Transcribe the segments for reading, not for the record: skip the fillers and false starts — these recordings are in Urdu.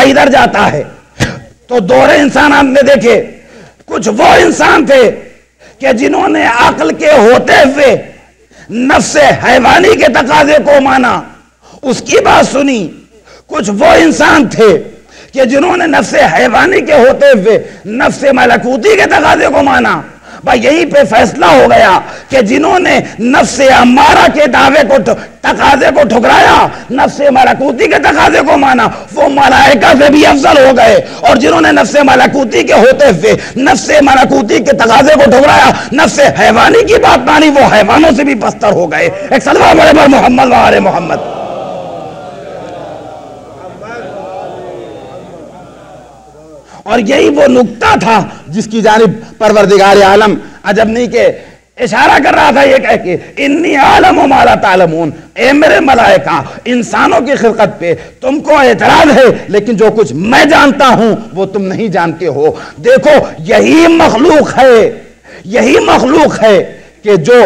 ادھر جاتا ہے۔ تو دور انسانات نے دیکھے، کچھ وہ انسان تھے کہ جنہوں نے عقل کے ہوتے ہوئے نفس حیوانی کے تقاضے کو مانا، اس کی بات سنی۔ کچھ وہ انسان تھے کہ جنہوں نے نفس حیوانی کے ہوتے ہوئے نفس ملکوتی کے تقاضے کو مانا۔ بھائی یہیں پہ فیصلہ ہو گیا کہ جنہوں نے نفس امارہ کے دعوے کو تقاضے کو ٹھکرایا، نفس ملکوتی کے تقاضے کو مانا، وہ ملائکہ سے بھی افضل ہو گئے۔ اور جنہوں نے نفس ملکوتی کے ہوتے ہوئے نفس ملکوتی کے تقاضے کو ٹھکرایا، نفس حیوانی کی بات مانی، وہ حیوانوں سے بھی پستر ہو گئے۔ ایک صلوات پڑھیں پر محمد و آل محمد۔ اور یہی وہ نقطہ تھا جس کی جانب پروردگار عالم عجب نہیں کہ اشارہ کر رہا تھا، یہ کہہ کے انی عالم ما لا تعلمون، اے میرے ملائکہ، انسانوں کی خلقت پہ تم کو اعتراض ہے، لیکن جو کچھ میں جانتا ہوں وہ تم نہیں جانتے ہو۔ دیکھو یہی مخلوق ہے کہ جو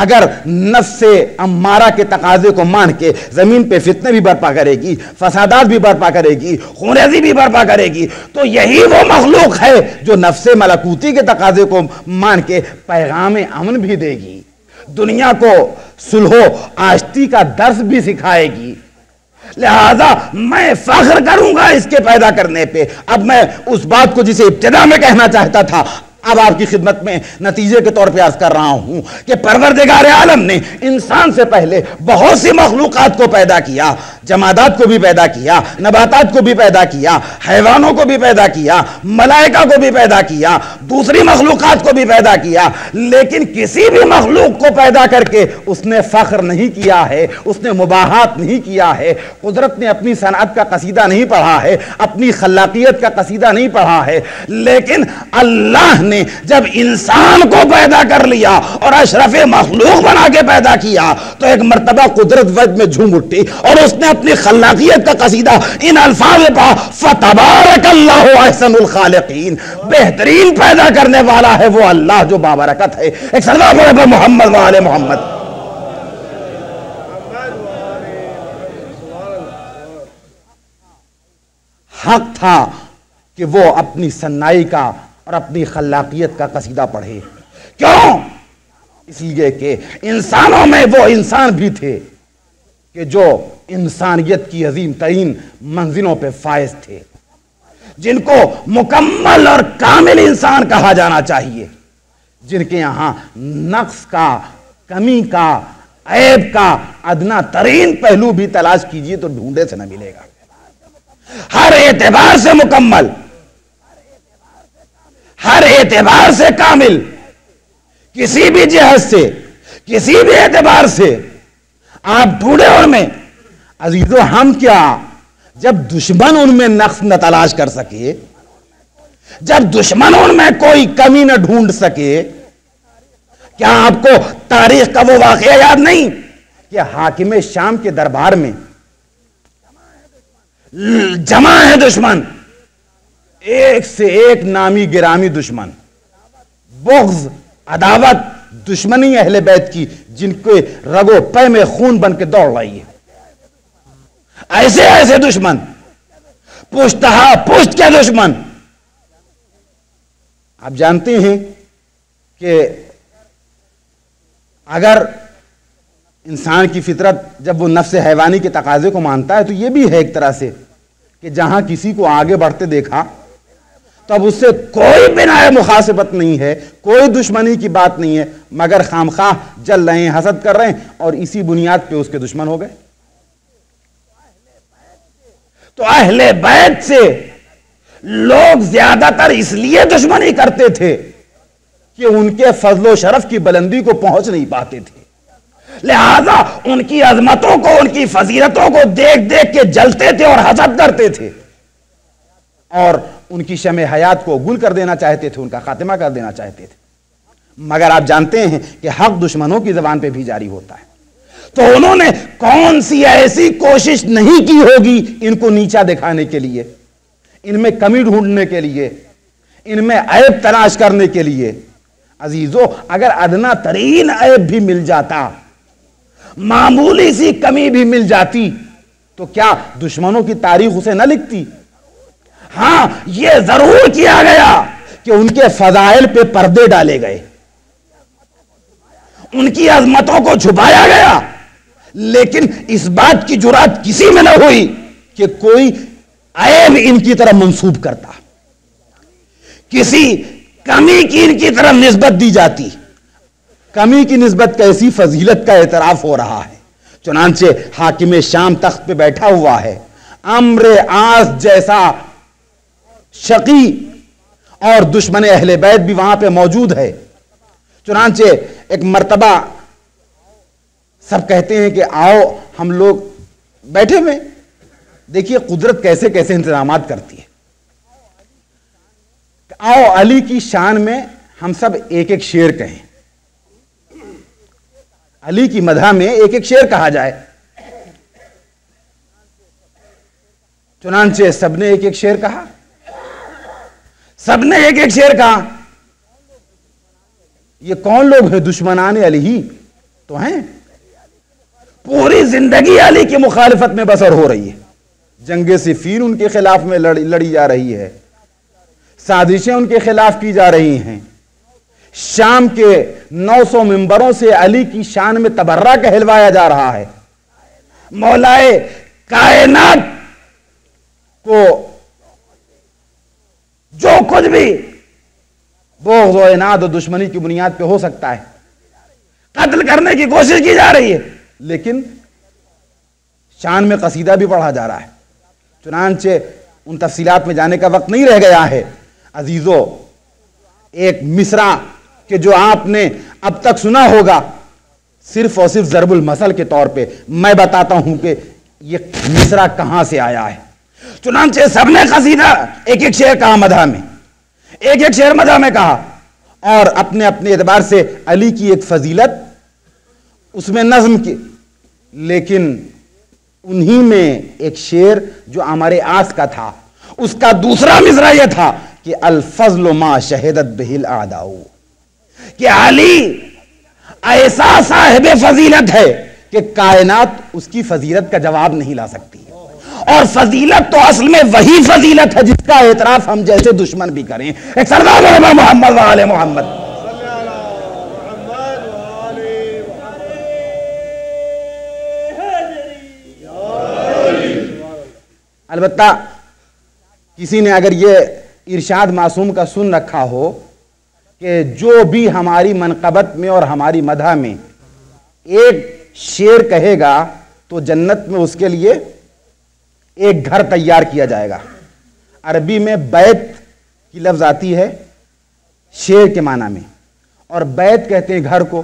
اگر نفس امارہ کے تقاضے کو مان کے زمین پہ فتنے بھی برپا کرے گی، فسادات بھی برپا کرے گی، خونریزی بھی برپا کرے گی، تو یہی وہ مخلوق ہے جو نفس ملکوتی کے تقاضے کو مان کے پیغام امن بھی دے گی، دنیا کو صلح و آشتی کا درس بھی سکھائے گی۔ لہذا میں فخر کروں گا اس کے پیدا کرنے پہ۔ اب میں اس بات کو جسے ابتدا میں کہنا چاہتا تھا، اب آپ کی خدمت میں نتیجے کے طور پہ عرض کر رہا ہوں کہ پروردگار عالم نے انسان سے پہلے بہت سی مخلوقات کو پیدا کیا، جمادات کو بھی پیدا کیا، نباتات کو بھی پیدا کیا، حیوانوں کو بھی پیدا کیا، ملائکہ کو بھی پیدا کیا، دوسری مخلوقات کو بھی پیدا کیا، لیکن کسی بھی مخلوق کو پیدا کر کے اس نے فخر نہیں کیا ہے، اس نے مباحات نہیں کیا ہے، قدرت نے اپنی صنعت کا قصیدہ نہیں پڑھا ہے، اپنی خلاقیت کا قصیدہ نہیں پڑھا ہے، لیکن اللہ نے جب انسان کو پیدا کر لیا اور اشرف مخلوق بنا کے پیدا کیا تو ایک مرتبہ قدرت وجد میں جھوم اٹھی اور اس نے اپنی خلاقیت کا قصیدہ ان الفاظ پڑھا، فتبارک اللہ احسن الخالقین، بہترین پیدا کرنے والا ہے وہ اللہ جو بابرکت ہے۔ ایک صلوات پڑھیں پر محمد و آل محمد۔ حق تھا کہ وہ اپنی صنائی کا اور اپنی خلاقیت کا قصیدہ پڑھے۔ کیوں؟ اس لیے کہ انسانوں میں وہ انسان بھی تھے کہ جو انسانیت کی عظیم ترین منزلوں پہ فائز تھے، جن کو مکمل اور کامل انسان کہا جانا چاہیے، جن کے یہاں نقص کا، کمی کا، عیب کا ادنا ترین پہلو بھی تلاش کیجئے تو ڈھونڈے سے نہ ملے گا۔ ہر اعتبار سے مکمل، ہر اعتبار سے کامل، کسی بھی جہت سے، کسی بھی اعتبار سے آپ ڈھونڈے ان میں عزیزو، ہم کیا جب دشمن ان میں نقص نہ تلاش کر سکے، جب دشمن ان میں کوئی کمی نہ ڈھونڈ سکے، کیا آپ کو تاریخ کا وہ واقعہ یاد نہیں کہ حاکم شام کے دربار میں جمع ہے دشمن، ایک سے ایک نامی گرامی دشمن، بغض، عداوت، دشمنی اہل بیت کی جن کے رگو پے میں خون بن کے دوڑ رہی ہے، ایسے ایسے دشمن، پشتہا پشت کے دشمن۔ آپ جانتے ہیں کہ اگر انسان کی فطرت جب وہ نفس حیوانی کے تقاضے کو مانتا ہے تو یہ بھی ہے ایک طرح سے کہ جہاں کسی کو آگے بڑھتے دیکھا تو اب اس سے کوئی بنا مخاصمت نہیں ہے، کوئی دشمنی کی بات نہیں ہے، مگر خامخواہ جل رہے ہیں، حسد کر رہے ہیں، اور اسی بنیاد پہ اس کے دشمن ہو گئے۔ تو اہل بیت سے لوگ زیادہ تر اس لیے دشمنی کرتے تھے کہ ان کے فضل و شرف کی بلندی کو پہنچ نہیں پاتے تھے، لہذا ان کی عظمتوں کو، ان کی فضیلتوں کو دیکھ دیکھ کے جلتے تھے اور حسد کرتے تھے، اور ان کی شمع حیات کو گل کر دینا چاہتے تھے، ان کا خاتمہ کر دینا چاہتے تھے۔ مگر آپ جانتے ہیں کہ حق دشمنوں کی زبان پہ بھی جاری ہوتا ہے، تو انہوں نے کون سی ایسی کوشش نہیں کی ہوگی ان کو نیچا دکھانے کے لیے، ان میں کمی ڈھونڈنے کے لیے، ان میں عیب تلاش کرنے کے لیے۔ عزیزو، اگر ادنا ترین عیب بھی مل جاتا، معمولی سی کمی بھی مل جاتی، تو کیا دشمنوں کی تاریخ اسے نہ لکھتی؟ ہاں یہ ضرور کیا گیا کہ ان کے فضائل پہ پردے ڈالے گئے، ان کی عظمتوں کو چھپایا گیا، لیکن اس بات کی جرات کسی میں نہ ہوئی کہ کوئی عیب ان کی طرف منسوب کرتا، کسی کمی کی ان کی طرف نسبت دی جاتی۔ کمی کی نسبت کیسی؟ فضیلت کا اعتراف ہو رہا ہے۔ چنانچہ حاکم شام تخت پہ بیٹھا ہوا ہے، عمرو عاص جیسا شقی اور دشمن اہل بیت بھی وہاں پہ موجود ہے۔ چنانچہ ایک مرتبہ سب کہتے ہیں کہ آؤ ہم لوگ بیٹھے ہوئے، دیکھیے قدرت کیسے کیسے انتظامات کرتی ہے، آؤ علی کی شان میں ہم سب ایک ایک شعر کہیں، علی کی مدح میں ایک ایک شعر کہا جائے۔ چنانچہ سب نے ایک ایک شعر کہا، سب نے ایک ایک شعر کہا۔ یہ کون لوگ ہیں؟ دشمنان علی ہی تو ہیں، پوری زندگی علی کی مخالفت میں بسر ہو رہی ہے، جنگ صفین ان کے خلاف میں لڑی جا رہی ہے، سازشیں ان کے خلاف کی جا رہی ہیں، شام کے 900 ممبروں سے علی کی شان میں تبرہ کہلوایا جا رہا ہے، مولائے کائنات کو جو کچھ بھی بغض و عناد و دشمنی کی بنیاد پہ ہو سکتا ہے قتل کرنے کی کوشش کی جا رہی ہے، لیکن شان میں قصیدہ بھی پڑھا جا رہا ہے۔ چنانچہ ان تفصیلات میں جانے کا وقت نہیں رہ گیا ہے عزیزو، ایک مصرع کہ جو آپ نے اب تک سنا ہوگا صرف اور صرف ضرب المثل کے طور پہ میں بتاتا ہوں کہ یہ مصرع کہاں سے آیا ہے۔ چنانچہ سب نے قصیدہ ایک ایک شعر کہا مدح میں، ایک ایک شعر مدح میں کہا، اور اپنے اپنے اعتبار سے علی کی ایک فضیلت اس میں نظم کی، لیکن انہی میں ایک شعر جو عمرو عاص کا تھا، اس کا دوسرا مصرع یہ تھا کہ الفضل ما شہدت بہ الاعداء، کہ علی ایسا صاحب فضیلت ہے کہ کائنات اس کی فضیلت کا جواب نہیں لا سکتی، اور فضیلت تو اصل میں وہی فضیلت ہے جس کا اعتراف ہم جیسے دشمن بھی کریں۔ ایک سردار محمد و آل محمد۔ البتہ کسی نے اگر یہ ارشاد معصوم کا سن رکھا ہو کہ جو بھی ہماری منقبت میں اور ہماری مدح میں ایک شعر کہے گا تو جنت میں اس کے لیے ایک گھر تیار کیا جائے گا۔ عربی میں بیت کی لفظ آتی ہے شعر کے معنی میں، اور بیت کہتے ہیں گھر کو۔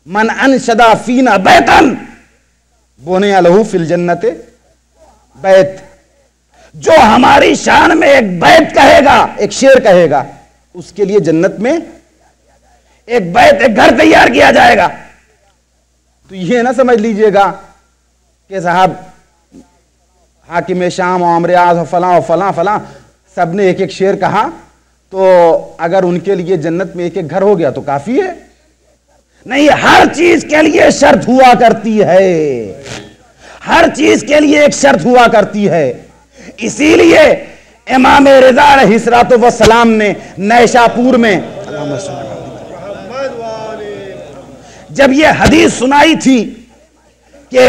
من انشدا فینا بیتن بنی لہ فی الجنت بیت، جو ہماری شان میں ایک بیت کہے گا، ایک شعر کہے گا، اس کے لیے جنت میں ایک بیت، ایک گھر تیار کیا جائے گا۔ تو یہ نہ سمجھ لیجئے گا کہ صاحب حاکم شام و عمرو عاص و فلاں فلاں سب نے ایک ایک شعر کہا تو اگر ان کے لیے جنت میں ایک ایک گھر ہو گیا تو کافی ہے۔ نہیں، ہر چیز کے لیے شرط ہوا کرتی ہے، ہر چیز کے لیے ایک شرط ہوا کرتی ہے۔ اسی لیے امام رضا علیہ الصلوۃ والسلام نے نیشاپور میں جب یہ حدیث سنائی تھی کہ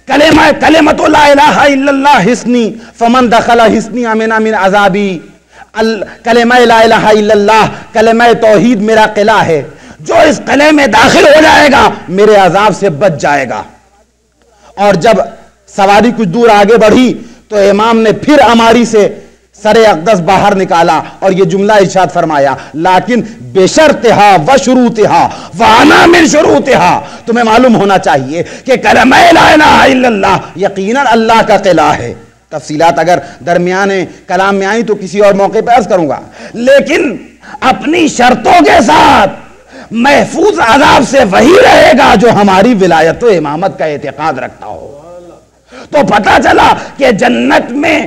کلمۃ لا الہ الا اللہ حصنی فمن دخل حصنی امن من عذابی، کلمہ لا الہ الا اللہ، کلمہ توحید میرا قلعہ ہے، جو اس قلعے میں داخل ہو جائے گا میرے عذاب سے بچ جائے گا۔ اور جب سواری کچھ دور آگے بڑھی تو امام نے پھر اماری سے سر اقدس باہر نکالا اور یہ جملہ ارشاد فرمایا، لیکن بشرطہا وشروطہا وانا من شروطہا۔ تمہیں معلوم ہونا چاہیے کہ کلمہ لا الہ الا اللہ یقیناً اللہ کا قلعہ ہے۔ تفصیلات اگر درمیان کلام میں آئیں تو کسی اور موقع پہ عرض کروں گا، لیکن اپنی شرطوں کے ساتھ محفوظ عذاب سے وہی رہے گا جو ہماری ولایت و امامت کا اعتقاد رکھتا ہو۔ تو پتہ چلا کہ جنت میں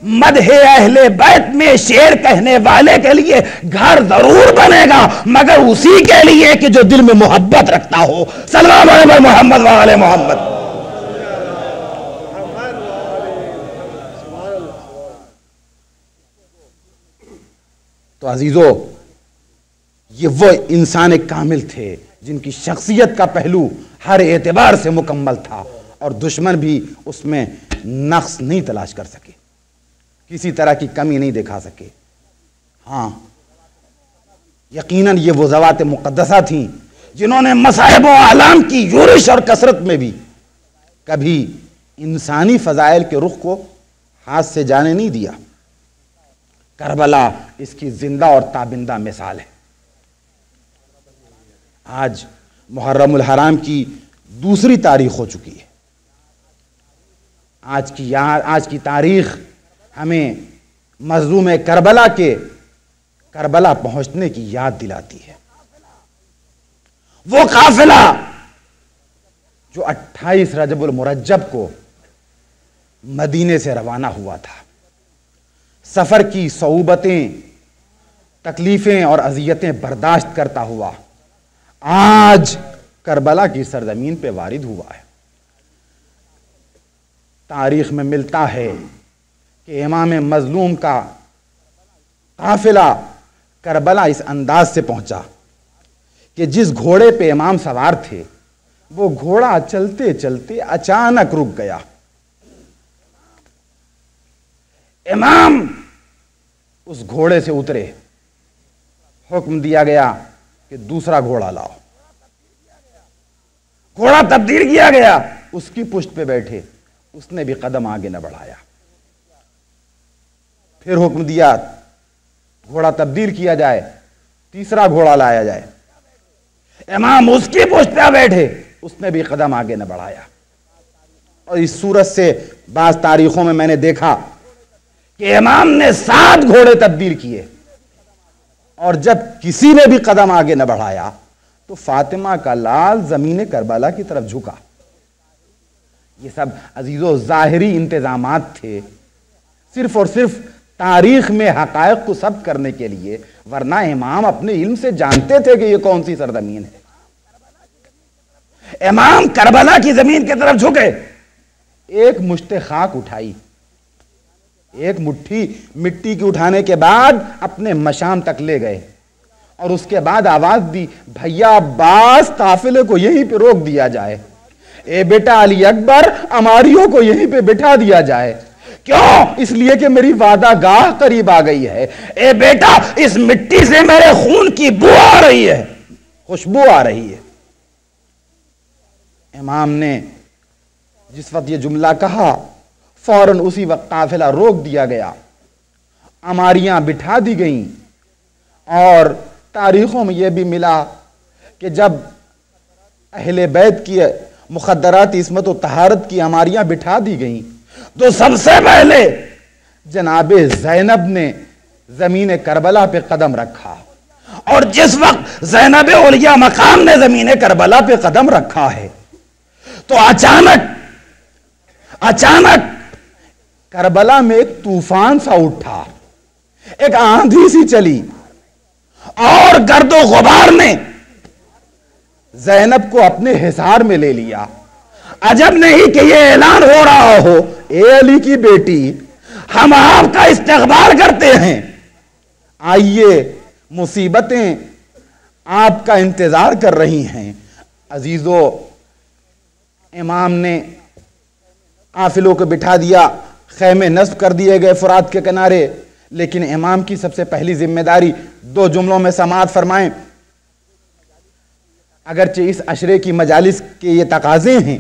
مدح اہل بیت میں شعر کہنے والے کے لیے گھر ضرور بنے گا، مگر اسی کے لیے کہ جو دل میں محبت رکھتا ہو۔ صلی اللہ علیہ محمد و آل محمد۔ تو عزیزو یہ وہ انسان کامل تھے جن کی شخصیت کا پہلو ہر اعتبار سے مکمل تھا اور دشمن بھی اس میں نقص نہیں تلاش کر سکے، کسی طرح کی کمی نہیں دکھا سکے۔ ہاں یقیناً یہ وہ ذوات مقدسہ تھیں جنہوں نے مصائب و آلام کی یورش اور کثرت میں بھی کبھی انسانی فضائل کے رخ کو ہاتھ سے جانے نہیں دیا۔ کربلا اس کی زندہ اور تابندہ مثال ہے۔ آج محرم الحرام کی دوسری تاریخ ہو چکی ہے۔ آج کی تاریخ ہمیں مظلوم کربلا کے کربلا پہنچنے کی یاد دلاتی ہے۔ وہ قافلہ جو 28 رجب المرجب کو مدینے سے روانہ ہوا تھا، سفر کی صعوبتیں، تکلیفیں اور اذیتیں برداشت کرتا ہوا آج کربلا کی سرزمین پہ وارد ہوا ہے۔ تاریخ میں ملتا ہے کہ امام مظلوم کا قافلہ کربلا اس انداز سے پہنچا کہ جس گھوڑے پہ امام سوار تھے وہ گھوڑا چلتے چلتے اچانک رک گیا۔ امام اس گھوڑے سے اترے، حکم دیا گیا کہ دوسرا گھوڑا لاؤ۔ گھوڑا تبدیل کیا گیا، اس کی پشت پہ بیٹھے، اس نے بھی قدم آگے نہ بڑھایا۔ پھر حکم دیا گھوڑا تبدیل کیا جائے، تیسرا گھوڑا لایا جائے۔ امام اس کی پشت پہ بیٹھے، اس نے بھی قدم آگے نہ بڑھایا۔ اور اس صورت سے بعض تاریخوں میں نے دیکھا کہ امام نے 7 گھوڑے تبدیل کیے، اور جب کسی نے بھی قدم آگے نہ بڑھایا تو فاطمہ کا لال زمین کربلا کی طرف جھکا۔ یہ سب عزیزو ظاہری انتظامات تھے، صرف اور صرف تاریخ میں حقائق کو ثبت کرنے کے لیے، ورنہ امام اپنے علم سے جانتے تھے کہ یہ کون سی سرزمین ہے۔ امام کربلا کی زمین کی طرف جھکے، ایک مشت خاک اٹھائی، ایک مٹھی مٹی کی اٹھانے کے بعد اپنے مشام تک لے گئے، اور اس کے بعد آواز دی، بھیا عباس قافلے کو یہیں پہ روک دیا جائے، اے بیٹا علی اکبر اماریوں کو یہیں پہ بٹھا دیا جائے۔ کیوں؟ اس لیے کہ میری وعدہ گاہ قریب آ گئی ہے۔ اے بیٹا اس مٹی سے میرے خون کی بو آ رہی ہے، خوشبو آ رہی ہے۔ امام نے جس وقت یہ جملہ کہا فوراً اسی وقت قافلہ روک دیا گیا، اماریاں بٹھا دی گئیں، اور تاریخوں میں یہ بھی ملا کہ جب اہل بیت کی مخدرات عصمت و طہارت کی اماریاں بٹھا دی گئیں تو سب سے پہلے جناب زینب نے زمین کربلا پہ قدم رکھا، اور جس وقت زینب اولیاء مقام نے زمین کربلا پہ قدم رکھا ہے تو اچانک کربلا میں ایک طوفان سا اٹھا، ایک آندھی سی چلی، اور گرد و غبار نے زینب کو اپنے حصار میں لے لیا۔ عجب نہیں کہ یہ اعلان ہو رہا ہو، اے علی کی بیٹی ہم آپ کا استقبال کرتے ہیں، آئیے مصیبتیں آپ کا انتظار کر رہی ہیں۔ عزیزو امام نے قافلوں کو بٹھا دیا، خیمے نصب کر دیے گئے فرات کے کنارے، لیکن امام کی سب سے پہلی ذمہ داری 2 جملوں میں سماعت فرمائیں۔ اگرچہ اس عشرے کی مجالس کے یہ تقاضے ہیں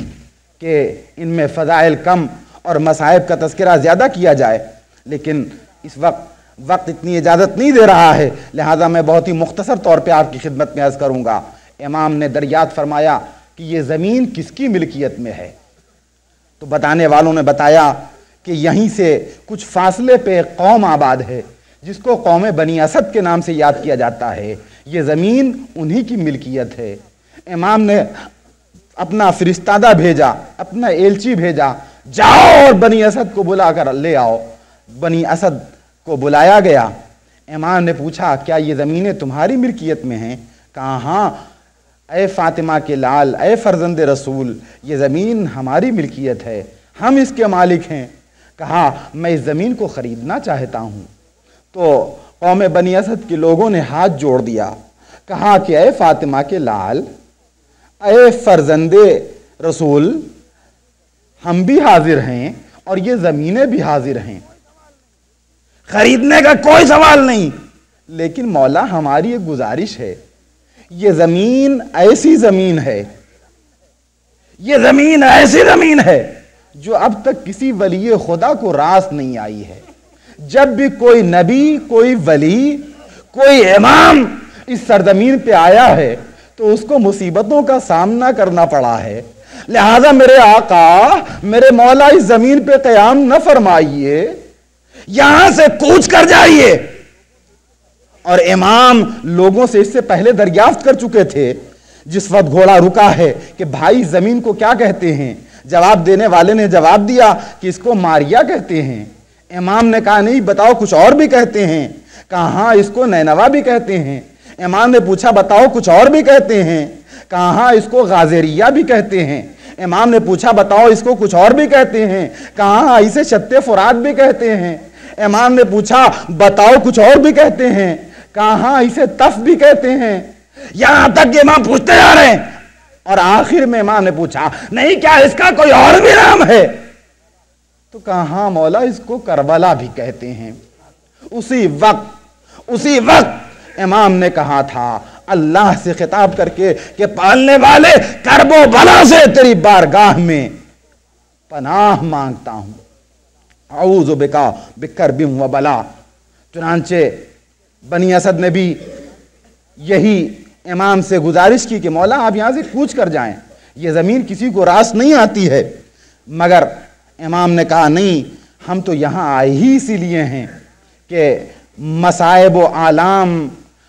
کہ ان میں فضائل کم اور مصائب کا تذکرہ زیادہ کیا جائے، لیکن اس وقت اتنی اجازت نہیں دے رہا ہے، لہذا میں بہت ہی مختصر طور پہ آپ کی خدمت میں عرض کروں گا۔ امام نے دریافت فرمایا کہ یہ زمین کس کی ملکیت میں ہے، تو بتانے والوں نے بتایا کہ یہیں سے کچھ فاصلے پہ ایک قوم آباد ہے جس کو قوم بنی اسد کے نام سے یاد کیا جاتا ہے، یہ زمین انہی کی ملکیت ہے۔ امام نے اپنا فرستادہ بھیجا، اپنا ایلچی بھیجا، جاؤ اور بنی اسد کو بلا کر لے آؤ۔ بنی اسد کو بلایا گیا، امام نے پوچھا کیا یہ زمینیں تمہاری ملکیت میں ہیں؟ کہا ہاں اے فاطمہ کے لال، اے فرزند رسول، یہ زمین ہماری ملکیت ہے، ہم اس کے مالک ہیں۔ کہا میں اس زمین کو خریدنا چاہتا ہوں۔ تو قوم بنی اسد کے لوگوں نے ہاتھ جوڑ دیا، کہا کہ اے فاطمہ کے لال، اے فرزند رسول، ہم بھی حاضر ہیں اور یہ زمینیں بھی حاضر ہیں، خریدنے کا کوئی سوال نہیں، لیکن مولا ہماری ایک گزارش ہے، یہ زمین ایسی زمین ہے، یہ زمین ایسی زمین ہے جو اب تک کسی ولی خدا کو راس نہیں آئی ہے۔ جب بھی کوئی نبی، کوئی ولی، کوئی امام اس سرزمین پہ آیا ہے تو اس کو مصیبتوں کا سامنا کرنا پڑا ہے، لہذا میرے آقا، میرے مولا اس زمین پہ قیام نہ فرمائیے، یہاں سے کوچ کر جائیے۔ اور امام لوگوں سے اس سے پہلے دریافت کر چکے تھے، جس وقت گھوڑا رکا ہے کہ بھائی زمین کو کیا کہتے ہیں، جواب دینے والے نے جواب دیا کہ اس کو ماریا کہتے ہیں۔ امام نے کہا نہیں، بتاؤ کچھ اور بھی کہتے ہیں، کہا ہاں اس کو نینوا بھی کہتے ہیں۔ امام نے پوچھا بتاؤ کچھ اور بھی کہتے ہیں، کہا ہاں اس کو غازریہ بھی کہتے ہیں۔ امام نے پوچھا بتاؤ اس کو کچھ اور بھی کہتے ہیں، کہا ہاں اسے شط فرات بھی کہتے ہیں۔ امام نے پوچھا بتاؤ کچھ اور بھی کہتے ہیں، کہا ہاں اسے تف بھی کہتے ہیں۔ یہاں تک کہ امام پوچھتے جا رہے ہیں اور آخر میں امام نے پوچھا نہیں کیا اس کا کوئی اور بھی نام ہے، تو کہا ہاں مولا اس کو کربلا بھی کہتے ہیں۔ اسی وقت امام نے کہا تھا اللہ سے خطاب کر کے کہ پالنے والے کرب و بلا سے تیری بارگاہ میں پناہ مانگتا ہوں، اعوذ بکا بکرب و بلا۔ چنانچہ بنی اسد نے بھی یہی امام سے گزارش کی کہ مولا آپ یہاں سے کوچ کر جائیں، یہ زمین کسی کو راس نہیں آتی ہے، مگر امام نے کہا نہیں، ہم تو یہاں آئے ہی اسی لیے ہیں کہ مصائب و آلام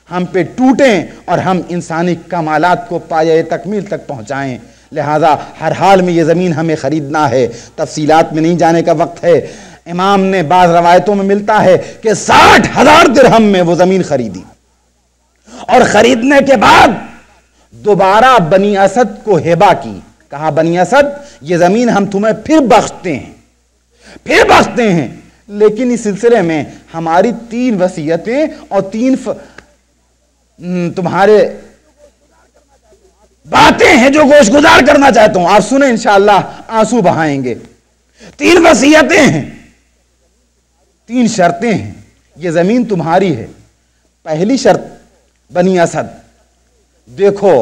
ہم پہ ٹوٹیں اور ہم انسانی کمالات کو پایہ تکمیل تک پہنچائیں، لہذا ہر حال میں یہ زمین ہمیں خریدنا ہے۔ تفصیلات میں نہیں جانے کا وقت ہے۔ امام نے بعض روایتوں میں ملتا ہے کہ 60,000 درہم میں وہ زمین خریدی، اور خریدنے کے بعد دوبارہ بنی اسد کو ہبہ کی، کہا بنی اسد یہ زمین ہم تمہیں پھر بخشتے ہیں، لیکن اس سلسلے میں ہماری 3 وصیتیں اور 3 تمہارے باتیں ہیں جو گوش گزار کرنا چاہتا ہوں، آپ سنیں انشاءاللہ آنسو بہائیں گے۔ 3 وصیتیں ہیں، 3 شرطیں ہیں، یہ زمین تمہاری ہے۔ پہلی شرط بنی اسد، دیکھو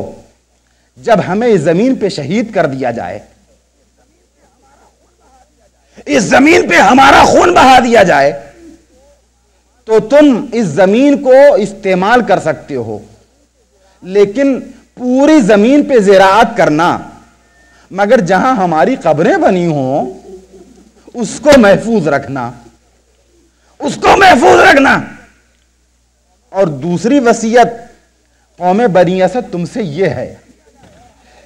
جب ہمیں اس زمین پہ شہید کر دیا جائے، اس زمین پہ ہمارا خون بہا دیا جائے، تو تم اس زمین کو استعمال کر سکتے ہو، لیکن پوری زمین پہ زراعت کرنا، مگر جہاں ہماری قبریں بنی ہوں اس کو محفوظ رکھنا، اور دوسری وصیت قوم بنی اسد تم سے یہ ہے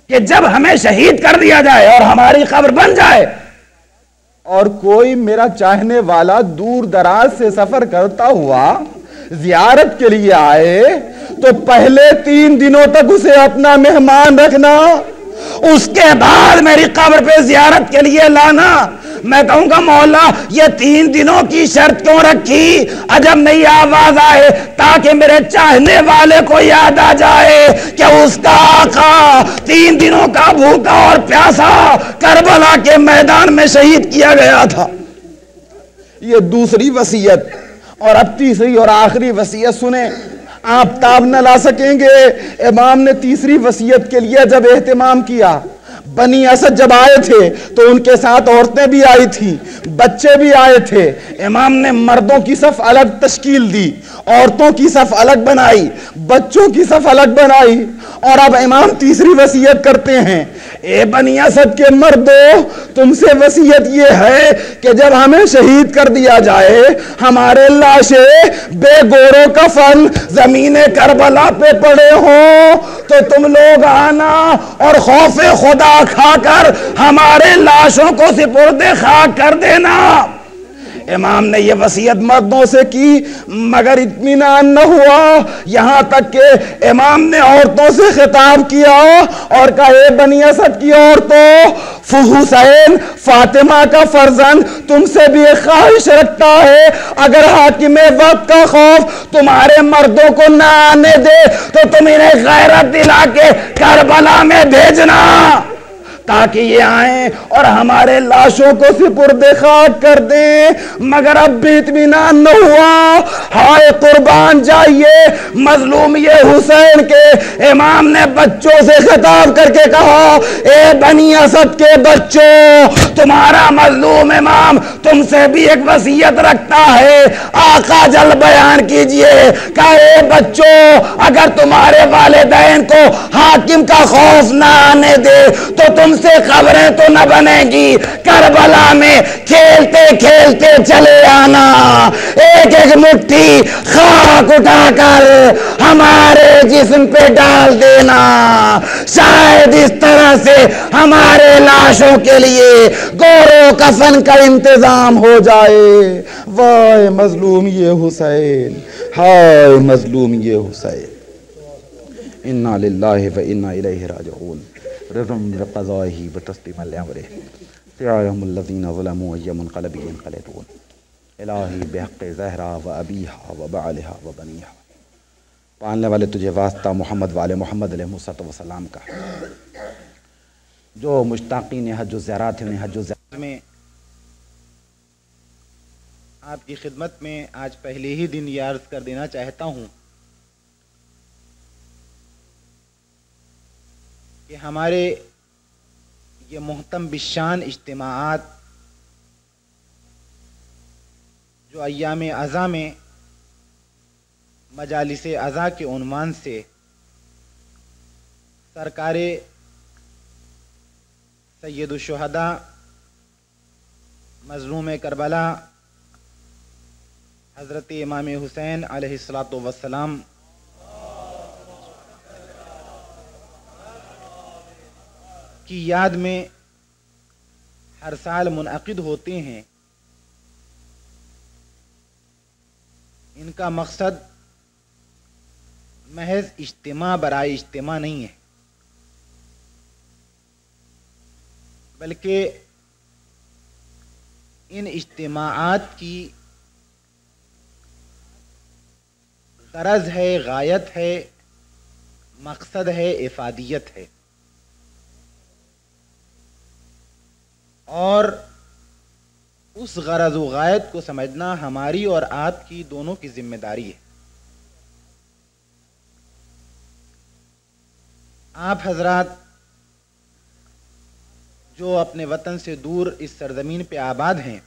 کہ جب ہمیں شہید کر دیا جائے اور ہماری قبر بن جائے اور کوئی میرا چاہنے والا دور دراز سے سفر کرتا ہوا زیارت کے لیے آئے تو پہلے 3 دنوں تک اسے اپنا مہمان رکھنا، اس کے بعد میری قبر پہ زیارت کے لیے لانا۔ میں کہوں گا مولا یہ 3 دنوں کی شرط کیوں رکھی؟ عجب نہیں آواز آئے تاکہ میرے چاہنے والے کو یاد آ جائے کہ اس کا آقا 3 دنوں کا بھوکا اور پیاسا کربلا کے میدان میں شہید کیا گیا تھا۔ یہ دوسری وصیت، اور اب تیسری اور آخری وصیت سنیں، آپ تاب نہ لا سکیں گے۔ امام نے تیسری وصیت کے لیے جب اہتمام کیا، بنی اسد جب آئے تھے تو ان کے ساتھ عورتیں بھی آئی تھیں، بچے بھی آئے تھے۔ امام نے مردوں کی صف الگ تشکیل دی، عورتوں کی صف الگ بنائی، بچوں کی صف الگ بنائی، اور اب امام تیسری وصیت کرتے ہیں، اے بنی اسد کے مردوں، تم سے وصیت یہ ہے کہ جب ہمیں شہید کر دیا جائے، ہمارے لاشیں بے گورو کفن زمین کربلا پہ پڑے ہوں، تو تم لوگ آنا اور خوف خدا کھا کر ہمارے لاشوں کو سپرد خاک کر دینا۔ امام نے یہ وصیت مردوں سے کی مگر اطمینان نہ ہوا، یہاں تک کہ امام نے عورتوں سے خطاب کیا اور کہے بنی اسد کی عورتوں، حسین فاطمہ کا فرزند تم سے بھی ایک خواہش رکھتا ہے، اگر حاکم وقت کا خوف تمہارے مردوں کو نہ آنے دے تو تم انہیں غیرت دلا کے کربلا میں بھیجنا تاکہ یہ آئیں اور ہمارے لاشوں کو سپرد خاک کر دیں۔ مگر اب بھی اطمینان نہ ہوا، ہائے قربان جائیے مظلوم یہ حسین کے امام نے بچوں سے خطاب کر کے کہا، اے بنی اسد کے بچوں، تمہارا مظلوم امام تم سے بھی ایک وصیت رکھتا ہے، آقا جل بیان کیجئے کہ اے بچوں، اگر تمہارے والدین کو حاکم کا خوف نہ آنے دے تو تم سے خبریں تو نہ بنیں گی، کربلا میں کھیلتے کھیلتے چلے آنا، ایک ایک مٹھی خاک اٹھا کر ہمارے جسم پہ ڈال دینا، شاید اس طرح سے ہمارے لاشوں کے لیے گور و کفن کا انتظام ہو جائے۔ وائے مظلوم یہ حسین، ہائے مظلوم یہ حسین، انا للہ و انا الیہ راجعون، رضم بقضائه بتسلیم لامره سعیهم الذین ظلموا ای منقلب ينقلبون الہی بحق زہرا و ابیہا و بعلہا و بنیہا، پالنے والے تجھے واسطہ محمد والے محمد علیہ السلام کا، جو مشتاقین حج الزیارات ہیں حج الزیارات میں آپ کی خدمت میں آج پہلے ہی دن یہ عرض کر دینا چاہتا ہوں کہ ہمارے یہ محتم بالشان اجتماعات جو ایام عزا میں مجالس عزا کے عنوان سے سرکار سید الشہداء مظلوم کربلا حضرت امام حسین علیہ الصلاۃ والسلام کی یاد میں ہر سال منعقد ہوتے ہیں، ان کا مقصد محض اجتماع برائے اجتماع نہیں ہے، بلکہ ان اجتماعات کی غرض ہے، غایت ہے، مقصد ہے، افادیت ہے، اور اس غرض و غایت کو سمجھنا ہماری اور آپ کی دونوں کی ذمہ داری ہے۔ آپ حضرات جو اپنے وطن سے دور اس سرزمین پہ آباد ہیں،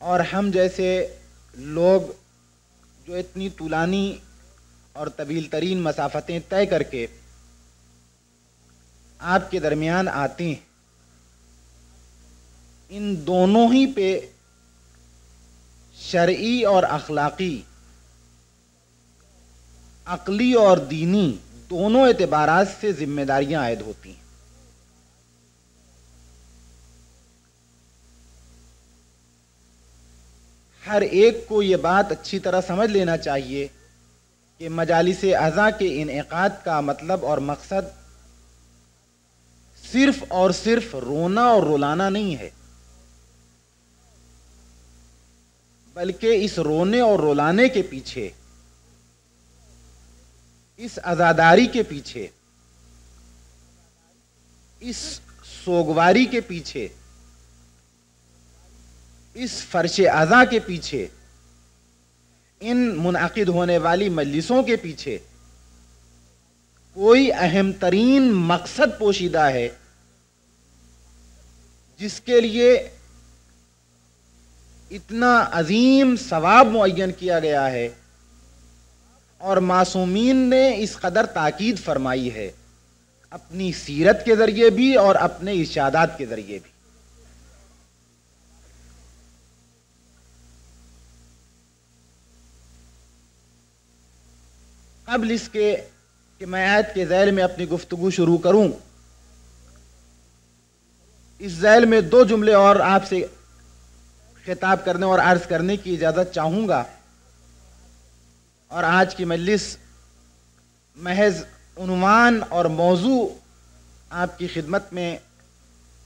اور ہم جیسے لوگ جو اتنی طولانی اور طویل ترین مسافتیں طے کر کے آپ کے درمیان آتے ہیں، ان دونوں ہی پہ شرعی اور اخلاقی، عقلی اور دینی دونوں اعتبارات سے ذمہ داریاں عائد ہوتی ہیں۔ ہر ایک کو یہ بات اچھی طرح سمجھ لینا چاہیے کہ مجالس عزا کے انعقاد کا مطلب اور مقصد صرف اور صرف رونا اور رلانا نہیں ہے، بلکہ اس رونے اور رلانے کے پیچھے، اس عزاداری کے پیچھے، اس سوگواری کے پیچھے، اس فرش عزا کے پیچھے، ان منعقد ہونے والی مجلسوں کے پیچھے کوئی اہم ترین مقصد پوشیدہ ہے، جس کے لیے اتنا عظیم ثواب معین کیا گیا ہے، اور معصومین نے اس قدر تاکید فرمائی ہے، اپنی سیرت کے ذریعے بھی اور اپنے ارشادات کے ذریعے بھی۔ قبل اس کے کہ میں آیت کے ذیل میں اپنی گفتگو شروع کروں، اس ذیل میں دو جملے اور آپ سے خطاب کرنے اور عرض کرنے کی اجازت چاہوں گا، اور آج کی مجلس محض عنوان اور موضوع آپ کی خدمت میں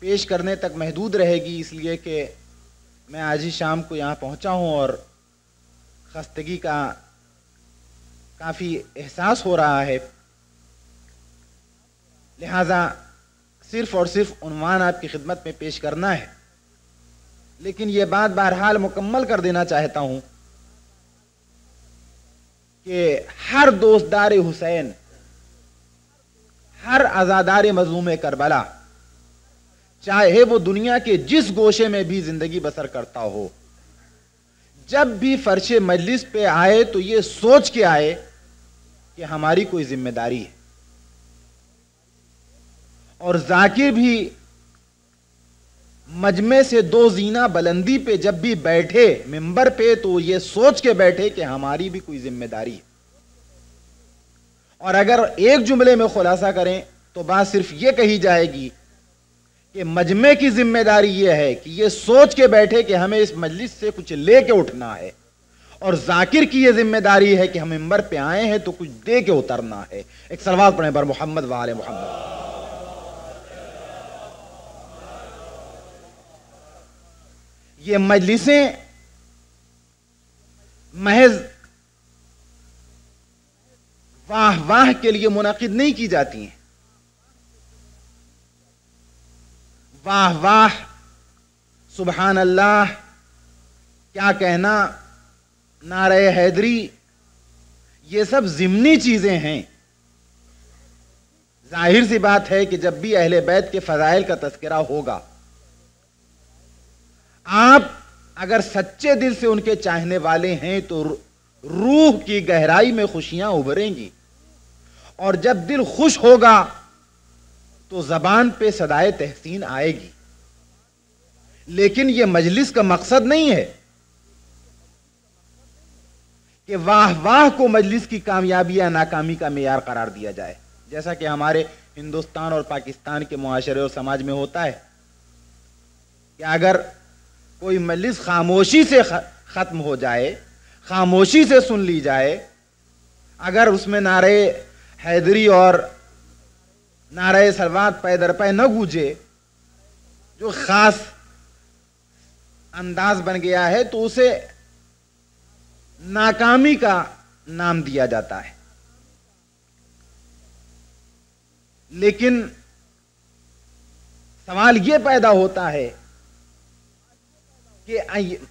پیش کرنے تک محدود رہے گی، اس لیے کہ میں آج ہی شام کو یہاں پہنچا ہوں اور خستگی کا کافی احساس ہو رہا ہے، لہذا صرف اور صرف عنوان آپ کی خدمت میں پیش کرنا ہے۔ لیکن یہ بات بہرحال مکمل کر دینا چاہتا ہوں کہ ہر دوستدار حسین، ہر عزادار مظلوم کربلا، چاہے وہ دنیا کے جس گوشے میں بھی زندگی بسر کرتا ہو، جب بھی فرش مجلس پہ آئے تو یہ سوچ کے آئے کہ ہماری کوئی ذمہ داری ہے، اور ذاکر بھی مجمع سے 2 زینہ بلندی پہ جب بھی بیٹھے منبر پہ تو یہ سوچ کے بیٹھے کہ ہماری بھی کوئی ذمہ داری ہے۔ اور اگر ایک جملے میں خلاصہ کریں تو بات صرف یہ کہی جائے گی کہ مجمع کی ذمہ داری یہ ہے کہ یہ سوچ کے بیٹھے کہ ہمیں اس مجلس سے کچھ لے کے اٹھنا ہے، اور ذاکر کی یہ ذمہ داری ہے کہ ہم منبر پہ آئے ہیں تو کچھ دے کے اترنا ہے۔ ایک صلوات پڑھیں بر محمد و آل محمد۔ یہ مجلسیں محض واہ واہ کے لیے منعقد نہیں کی جاتی ہیں۔ واہ واہ، سبحان اللہ، کیا کہنا، نعرہ حیدری، یہ سب ضمنی چیزیں ہیں۔ ظاہر سی بات ہے کہ جب بھی اہل بیت کے فضائل کا تذکرہ ہوگا، آپ اگر سچے دل سے ان کے چاہنے والے ہیں تو روح کی گہرائی میں خوشیاں ابھریں گی، اور جب دل خوش ہوگا تو زبان پہ صدائے تحسین آئے گی۔ لیکن یہ مجلس کا مقصد نہیں ہے کہ واہ واہ کو مجلس کی کامیابی یا ناکامی کا معیار قرار دیا جائے، جیسا کہ ہمارے ہندوستان اور پاکستان کے معاشرے اور سماج میں ہوتا ہے کہ اگر کوئی مجلس خاموشی سے ختم ہو جائے، خاموشی سے سن لی جائے، اگر اس میں نعرہ حیدری اور نعرہ صلوات پے در پے نہ گونجے، جو خاص انداز بن گیا ہے، تو اسے ناکامی کا نام دیا جاتا ہے۔ لیکن سوال یہ پیدا ہوتا ہے کہ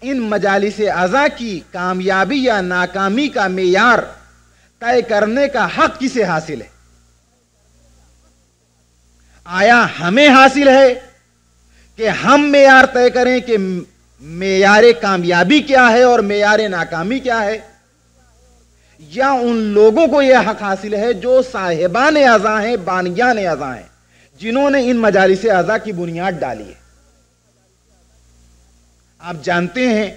ان مجالس عزا کی کامیابی یا ناکامی کا معیار طے کرنے کا حق کسے حاصل ہے؟ آیا ہمیں حاصل ہے کہ ہم معیار طے کریں کہ معیار کامیابی کیا ہے اور معیار ناکامی کیا ہے، یا ان لوگوں کو یہ حق حاصل ہے جو صاحبان عزا ہیں، بانیان عزا ہیں، جنہوں نے ان مجالس عزا کی بنیاد ڈالی ہے؟ آپ جانتے ہیں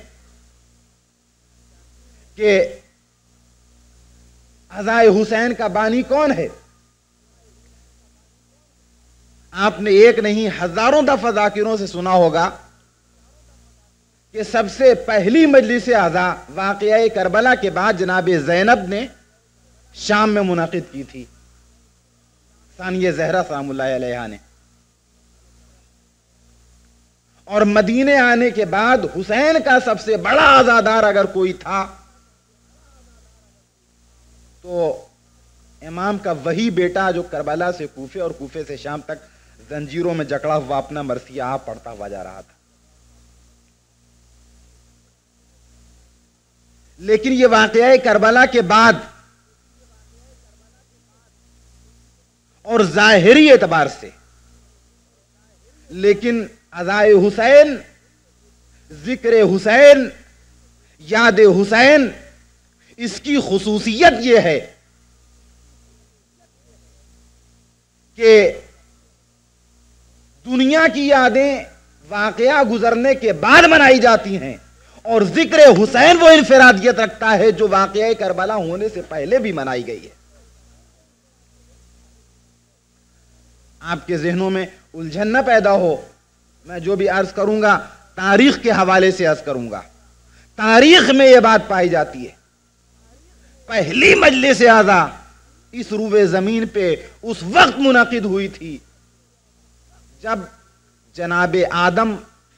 کہ عزائے حسین کا بانی کون ہے؟ آپ نے ایک نہیں ہزاروں دفعہ ذاکروں سے سنا ہوگا کہ سب سے پہلی مجلس عزا واقعہ کربلا کے بعد جناب زینب نے شام میں منعقد کی تھی، ثانیہ زہرا سلام اللہ علیہا نے، اور مدینے آنے کے بعد حسین کا سب سے بڑا عزادار اگر کوئی تھا تو امام کا وہی بیٹا جو کربلا سے کوفے اور کوفے سے شام تک زنجیروں میں جکڑا ہوا اپنا مرثیہ آپ پڑھتا ہوا جا رہا تھا۔ لیکن یہ واقعہ کربلا کے بعد اور ظاہری اعتبار سے، لیکن عزائے حسین، ذکر حسین، یاد حسین، اس کی خصوصیت یہ ہے کہ دنیا کی یادیں واقعہ گزرنے کے بعد منائی جاتی ہیں، اور ذکر حسین وہ انفرادیت رکھتا ہے جو واقعہ کربلا ہونے سے پہلے بھی منائی گئی ہے۔ آپ کے ذہنوں میں الجھن نہ پیدا ہو، میں جو بھی عرض کروں گا تاریخ کے حوالے سے عرض کروں گا. تاریخ میں یہ بات پائی جاتی ہے پہلی مجلس اعضا اس روئے زمین پہ اس وقت منعقد ہوئی تھی جب جناب آدم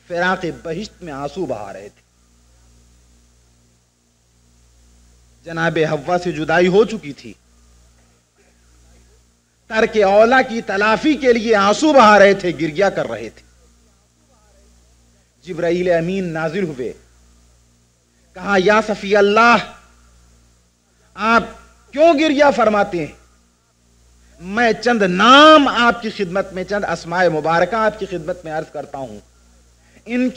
فراق بہشت میں آنسو بہا رہے تھے. جناب حوا سے جدائی ہو چکی تھی، ترک اولا کی تلافی کے لیے آنسو بہا رہے تھے، گریہ کر رہے تھے. جبرائیل امین نازل ہوئے، کہا یا صفی اللہ آپ کیوں گریہ فرماتے ہیں؟ میں چند نام آپ کی خدمت میں، چند اسماء مبارکہ آپ کی خدمت میں عرض کرتا ہوں، ان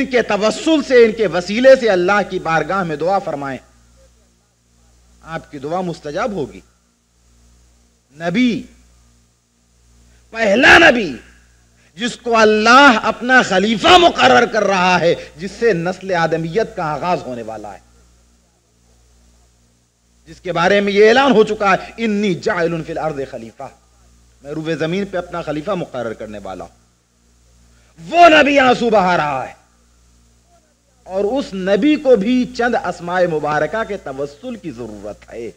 کے توسل سے، ان کے وسیلے سے اللہ کی بارگاہ میں دعا فرمائیں، آپ کی دعا مستجاب ہوگی. نبی، پہلا نبی جس کو اللہ اپنا خلیفہ مقرر کر رہا ہے، جس سے نسل آدمیت کا آغاز ہونے والا ہے، جس کے بارے میں یہ اعلان ہو چکا ہے انی جاعل فی الارض خلیفہ، میں روئے زمین پہ اپنا خلیفہ مقرر کرنے والا ہوں. وہ نبی آنسو بہا رہا ہے، اور اس نبی کو بھی چند اسماء مبارکہ کے توسل کی ضرورت ہے.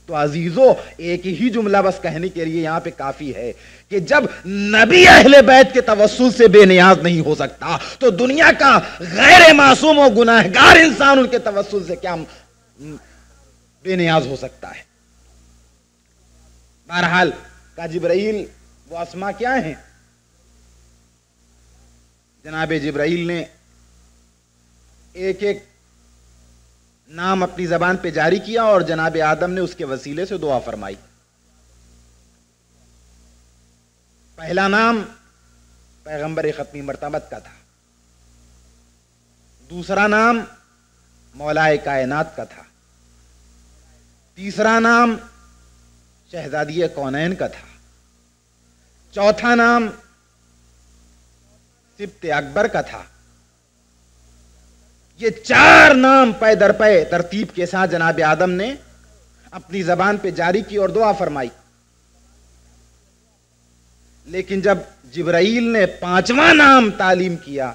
تو عزیزو، ایک ہی جملہ بس کہنے کے لیے یہاں پہ کافی ہے کہ جب نبی اہل بیت کے توسل سے بے نیاز نہیں ہو سکتا تو دنیا کا غیر معصوم و گناہگار انسان ان کے توسل سے کیا بے نیاز ہو سکتا ہے. بہرحال کا جبرائیل وہ اسماء کیا ہیں؟ جناب جبرائیل نے ایک ایک نام اپنی زبان پہ جاری کیا اور جناب آدم نے اس کے وسیلے سے دعا فرمائی. پہلا نام پیغمبر ختمی مرتبت کا تھا، دوسرا نام مولائے کائنات کا تھا، تیسرا نام شہزادی کونین کا تھا، چوتھا نام سبط اکبر کا تھا. یہ چار نام پے در پے ترتیب کے ساتھ جناب آدم نے اپنی زبان پہ جاری کی اور دعا فرمائی. لیکن جب جبرائیل نے پانچواں نام تعلیم کیا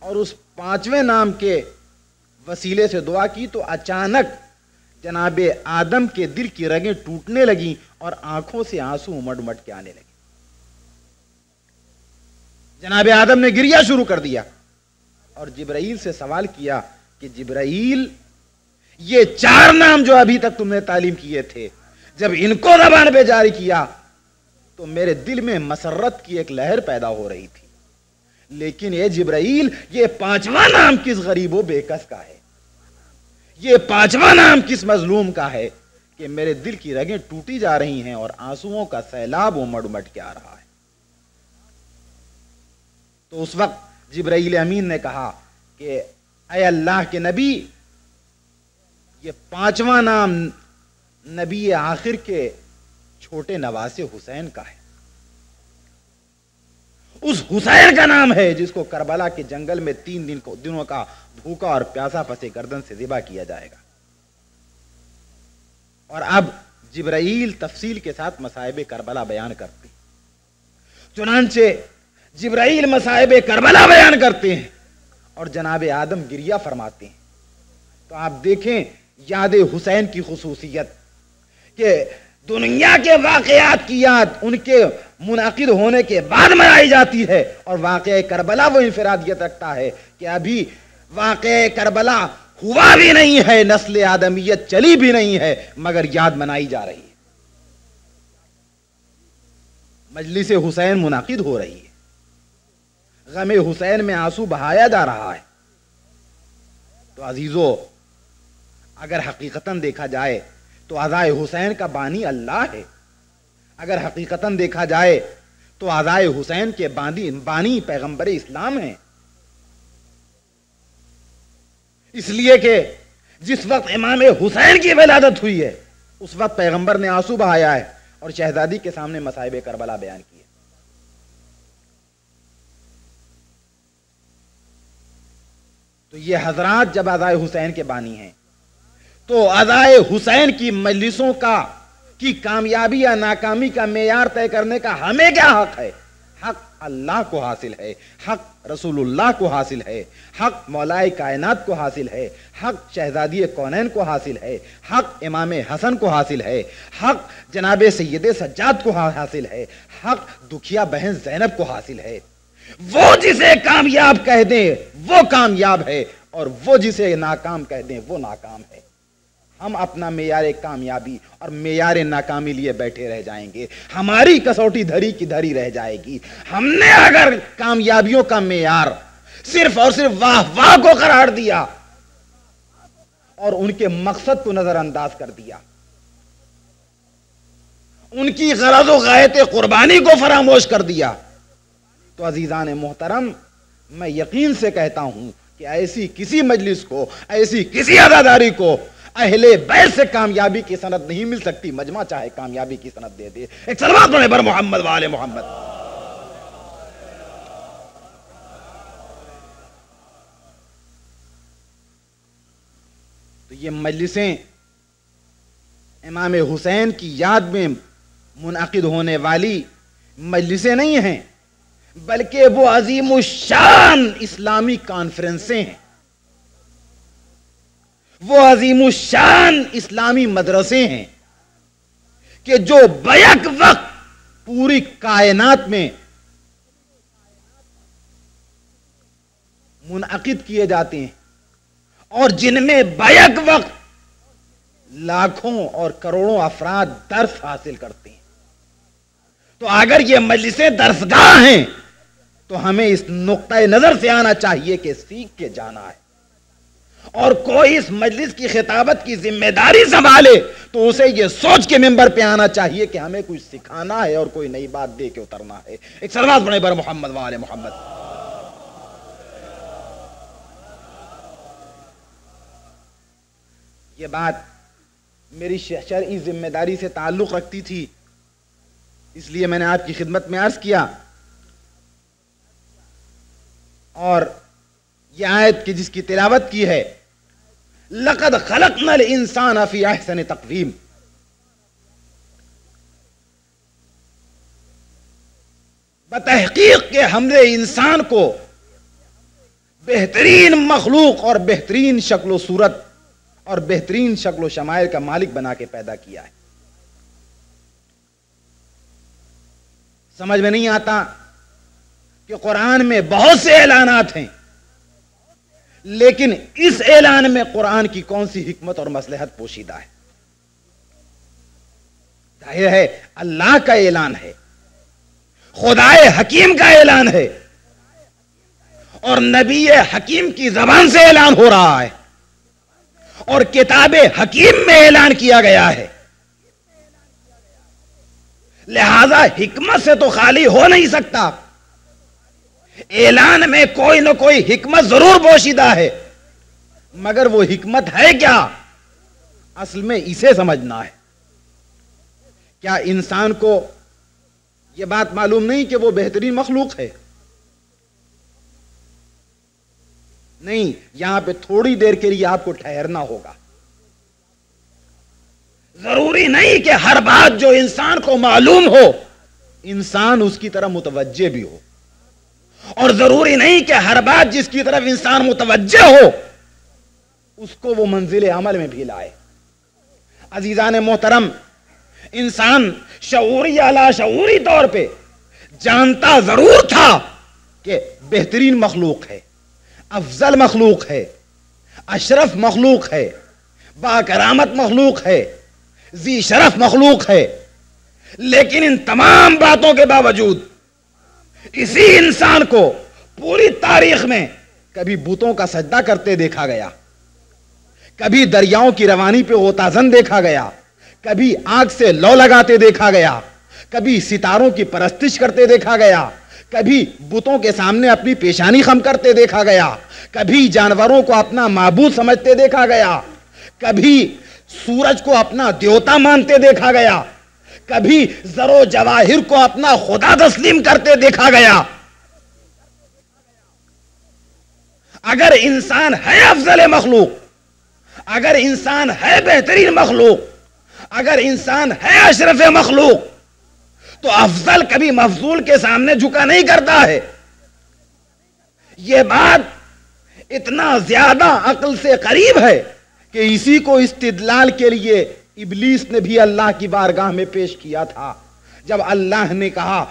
اور اس پانچویں نام کے وسیلے سے دعا کی تو اچانک جناب آدم کے دل کی رگیں ٹوٹنے لگیں اور آنکھوں سے آنسو امڑ امڑ کے آنے لگے. جناب آدم نے گریہ شروع کر دیا اور جبرائیل سے سوال کیا کہ جبرائیل، یہ چار نام جو ابھی تک تم نے تعلیم کیے تھے، جب ان کو زبان پہ جاری کیا تو میرے دل میں مسرت کی ایک لہر پیدا ہو رہی تھی، لیکن اے جبرائیل، یہ پانچواں نام کس غریب و بے کس کا ہے، یہ پانچواں نام کس مظلوم کا ہے کہ میرے دل کی رگیں ٹوٹی جا رہی ہیں اور آنسوؤں کا سیلاب امڑ امڑ کے آ رہا ہے. تو اس وقت جبرائیل امین نے کہا کہ اے اللہ کے نبی، یہ پانچواں نام نبی آخر کے چھوٹے نواسے حسین کا ہے. اس حسین کا نام ہے جس کو کربلا کے جنگل میں 3 دنوں کا بھوکا اور پیاسا پسے گردن سے ذبح کیا جائے گا. اور اب جبرائیل تفصیل کے ساتھ مصائب کربلا بیان کرتے. چنانچہ جبرائیل مصائب کربلا بیان کرتے ہیں اور جناب آدم گریہ فرماتے ہیں. تو آپ دیکھیں یاد حسین کی خصوصیت کہ دنیا کے واقعات کی یاد ان کے منعقد ہونے کے بعد منائی جاتی ہے، اور واقعہ کربلا وہ انفرادیت رکھتا ہے کہ ابھی واقعہ کربلا ہوا بھی نہیں ہے، نسل آدمیت چلی بھی نہیں ہے، مگر یاد منائی جا رہی ہے. مجلس حسین منعقد ہو رہی ہے، غم حسین میں آنسو بہایا جا رہا ہے. تو عزیزو، اگر حقیقتاً دیکھا جائے تو عزائے حسین کا بانی اللہ ہے. اگر حقیقتاً دیکھا جائے تو عزائے حسین کے بانی پیغمبر اسلام ہیں. اس لیے کہ جس وقت امام حسین کی ولادت ہوئی ہے اس وقت پیغمبر نے آنسو بہایا ہے اور شہزادی کے سامنے مصائب کربلا بیان کیے. تو یہ حضرات جب عزائے حسین کے بانی ہیں تو عزائے حسین کی مجلسوں کی کامیابی یا ناکامی کا معیار طے کرنے کا ہمیں کیا حق ہے؟ حق اللہ کو حاصل ہے، حق رسول اللہ کو حاصل ہے، حق مولائے کائنات کو حاصل ہے، حق شہزادی کونین کو حاصل ہے، حق امام حسن کو حاصل ہے، حق جناب سید سجاد کو حاصل ہے، حق دکھیا بہن زینب کو حاصل ہے۔ وہ جسے کامیاب کہہ دیں وہ کامیاب ہے، اور وہ جسے ناکام کہہ دیں وہ ناکام ہے۔ ہم اپنا معیار کامیابی اور معیار ناکامی لیے بیٹھے رہ جائیں گے، ہماری کسوٹی دھری کی دھری رہ جائے گی۔ ہم نے اگر کامیابیوں کا معیار صرف اور صرف واہ واہ کو قرار دیا اور ان کے مقصد کو نظر انداز کر دیا، ان کی غرض و غایت قربانی کو فراموش کر دیا، تو عزیزان محترم میں یقین سے کہتا ہوں کہ ایسی کسی مجلس کو، ایسی کسی عزاداری کو اہل بیت سے کامیابی کی سند نہیں مل سکتی، مجمع چاہے کامیابی کی سند دے دے۔ ایک صلوات پڑھیں بر محمد و آل محمد۔ تو یہ مجلسیں امام حسین کی یاد میں منعقد ہونے والی مجلسیں نہیں ہیں، بلکہ وہ عظیم الشان اسلامی کانفرنسیں ہیں، وہ عظیم الشان اسلامی مدرسے ہیں کہ جو بیک وقت پوری کائنات میں منعقد کیے جاتے ہیں، اور جن میں بیک وقت لاکھوں اور کروڑوں افراد درس حاصل کرتے ہیں۔ تو اگر یہ مجلسیں درسگاہ ہیں تو ہمیں اس نقطۂ نظر سے آنا چاہیے کہ سیکھ کے جانا ہے، اور کوئی اس مجلس کی خطابت کی ذمہ داری سنبھالے تو اسے یہ سوچ کے ممبر پہ آنا چاہیے کہ ہمیں کچھ سکھانا ہے اور کوئی نئی بات دے کے اترنا ہے۔ ایک صلوات پڑھیں بر محمد و آل محمد۔ یہ بات میری شرعی ذمہ داری سے تعلق رکھتی تھی، اس لیے میں نے آپ کی خدمت میں عرض کیا، اور یہ آیت کی جس کی تلاوت کی ہے، لقد خلقنا الانسان فی احسن تقویم، بتحقیق کہ ہم نے انسان کو بہترین مخلوق اور بہترین شکل و صورت اور بہترین شکل و شمائل کا مالک بنا کے پیدا کیا ہے۔ سمجھ میں نہیں آتا کہ قرآن میں بہت سے اعلانات ہیں، لیکن اس اعلان میں قرآن کی کون سی حکمت اور مصلحت پوشیدہ ہے؟ ظاہر ہے اللہ کا اعلان ہے، خدائے حکیم کا اعلان ہے، اور نبی حکیم کی زبان سے اعلان ہو رہا ہے، اور کتاب حکیم میں اعلان کیا گیا ہے، لہذا حکمت سے تو خالی ہو نہیں سکتا، اعلان میں کوئی نہ کوئی حکمت ضرور پوشیدہ ہے، مگر وہ حکمت ہے کیا؟ اصل میں اسے سمجھنا ہے۔ کیا انسان کو یہ بات معلوم نہیں کہ وہ بہترین مخلوق ہے؟ نہیں، یہاں پہ تھوڑی دیر کے لیے آپ کو ٹھہرنا ہوگا۔ ضروری نہیں کہ ہر بات جو انسان کو معلوم ہو انسان اس کی طرف متوجہ بھی ہو، اور ضروری نہیں کہ ہر بات جس کی طرف انسان متوجہ ہو اس کو وہ منزل عمل میں بھی لائے۔ عزیزان محترم، انسان شعوری یا لاشعوری طور پہ جانتا ضرور تھا کہ بہترین مخلوق ہے، افضل مخلوق ہے، اشرف مخلوق ہے، باکرامت مخلوق ہے، ذی شرف مخلوق ہے، لیکن ان تمام باتوں کے باوجود اسی انسان کو پوری تاریخ میں کبھی بتوں کا سجدہ کرتے دیکھا گیا، کبھی دریاؤں کی روانی پہ غوطہ دیکھا گیا، کبھی آگ سے لو لگاتے دیکھا گیا، کبھی ستاروں کی پرستش کرتے دیکھا گیا، کبھی بتوں کے سامنے اپنی پیشانی خم کرتے دیکھا گیا، کبھی جانوروں کو اپنا معبود سمجھتے دیکھا گیا، کبھی سورج کو اپنا دیوتا مانتے دیکھا گیا، کبھی زر و جواہر کو اپنا خدا تسلیم کرتے دیکھا گیا۔ اگر انسان ہے افضل مخلوق، اگر انسان ہے بہترین مخلوق، اگر انسان ہے اشرف مخلوق، تو افضل کبھی مفضول کے سامنے جھکا نہیں کرتا ہے. یہ بات اتنا زیادہ عقل سے قریب ہے کہ اسی کو استدلال کے لیے ابلیس نے بھی اللہ کی بارگاہ میں پیش کیا تھا. جب اللہ نے کہا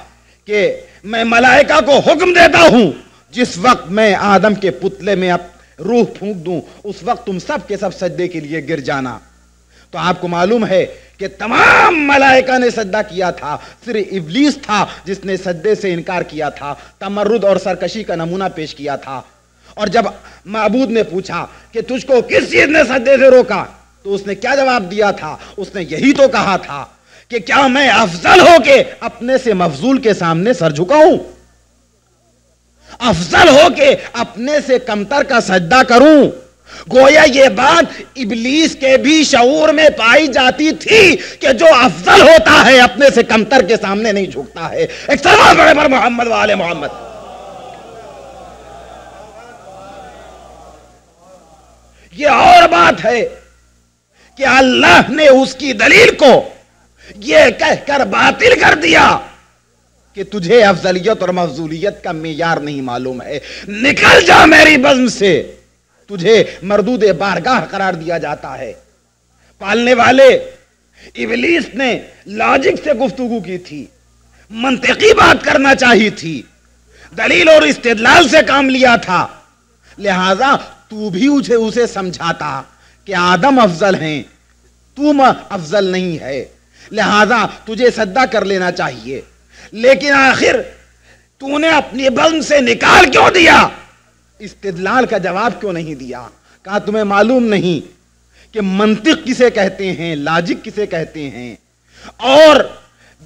کہ میں ملائکہ کو حکم دیتا ہوں جس وقت میں آدم کے پتلے میں روح پھونک دوں اس وقت تم سب کے سب سجدے کے لیے گر جانا. تو آپ کو معلوم ہے کہ تمام ملائکہ نے سجدہ کیا تھا, صرف ابلیس تھا جس نے سجدے سے انکار کیا تھا, تمرد اور سرکشی کا نمونہ پیش کیا تھا. اور جب معبود نے پوچھا کہ تجھ کو کس چیز نے سجدے سے روکا تو اس نے کیا جواب دیا تھا؟ اس نے یہی تو کہا تھا کہ کیا میں افضل ہو کے اپنے سے مفضول کے سامنے سر جھکاؤں, افضل ہو کے اپنے سے کمتر کا سجدہ کروں. گویا یہ بات ابلیس کے بھی شعور میں پائی جاتی تھی کہ جو افضل ہوتا ہے اپنے سے کمتر کے سامنے نہیں جھکتا ہے. ایک صلوات پڑھیں پر محمد و آل محمد. یہ اور بات ہے کہ اللہ نے اس کی دلیل کو یہ کہہ کر باطل کر دیا کہ تجھے افضلیت اور مفضولیت کا معیار نہیں معلوم ہے, نکل جا میری بزم سے, تجھے مردود بارگاہ قرار دیا جاتا ہے. پالنے والے ابلیس نے لاجک سے گفتگو کی تھی, منطقی بات کرنا چاہی تھی, دلیل اور استدلال سے کام لیا تھا. لہذا تو بھی اسے سمجھاتا کہ آدم افضل ہیں, تم افضل نہیں ہے, لہذا تجھے سجدہ کر لینا چاہیے. لیکن آخر تو نے اپنی بزم سے نکال کیوں دیا؟ استدلال کا جواب کیوں نہیں دیا؟ کہا تمہیں معلوم نہیں کہ منطق کسے کہتے ہیں, لاجک کسے کہتے ہیں, اور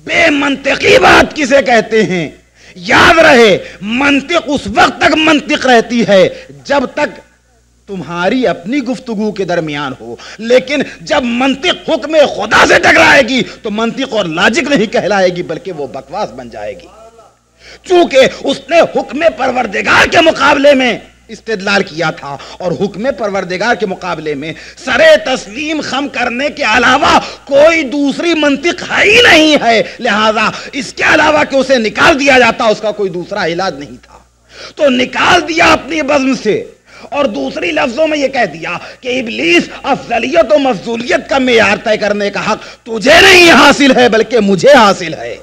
بے منطقی بات کسے کہتے ہیں. یاد رہے منطق اس وقت تک منطق رہتی ہے جب تک تمہاری اپنی گفتگو کے درمیان ہو, لیکن جب منطق حکم خدا سے ٹکرائے گی تو منطق اور لاجک نہیں کہلائے گی بلکہ وہ بکواس بن جائے گی. چونکہ اس نے حکم پروردگار کے مقابلے میں استدلال کیا تھا اور حکم پروردگار کے مقابلے میں سرے تسلیم خم کرنے کے علاوہ کوئی دوسری منطق ہے ہی نہیں ہے. لہذا اس کے علاوہ کہ اسے نکال دیا جاتا اس کا کوئی دوسرا علاج نہیں تھا. تو نکال دیا اپنی بزم سے, اور دوسری لفظوں میں یہ کہہ دیا کہ ابلیس افضلیت و مفضولیت کا معیار طے کرنے کا حق تجھے نہیں حاصل ہے بلکہ مجھے حاصل ہے.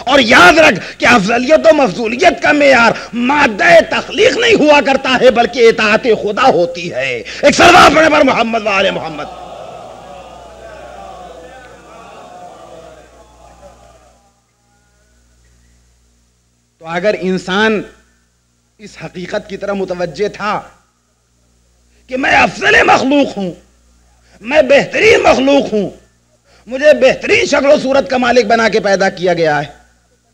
اور یاد رکھ کہ افضلیت و مفضولیت کا معیار مادہ تخلیق نہیں ہوا کرتا ہے بلکہ اطاعت خدا ہوتی ہے. ایک صلوات پڑھیں پر محمد و آل محمد. تو اگر انسان اس حقیقت کی طرح متوجہ تھا کہ میں افضل مخلوق ہوں, میں بہترین مخلوق ہوں, مجھے بہترین شکل و صورت کا مالک بنا کے پیدا کیا گیا ہے,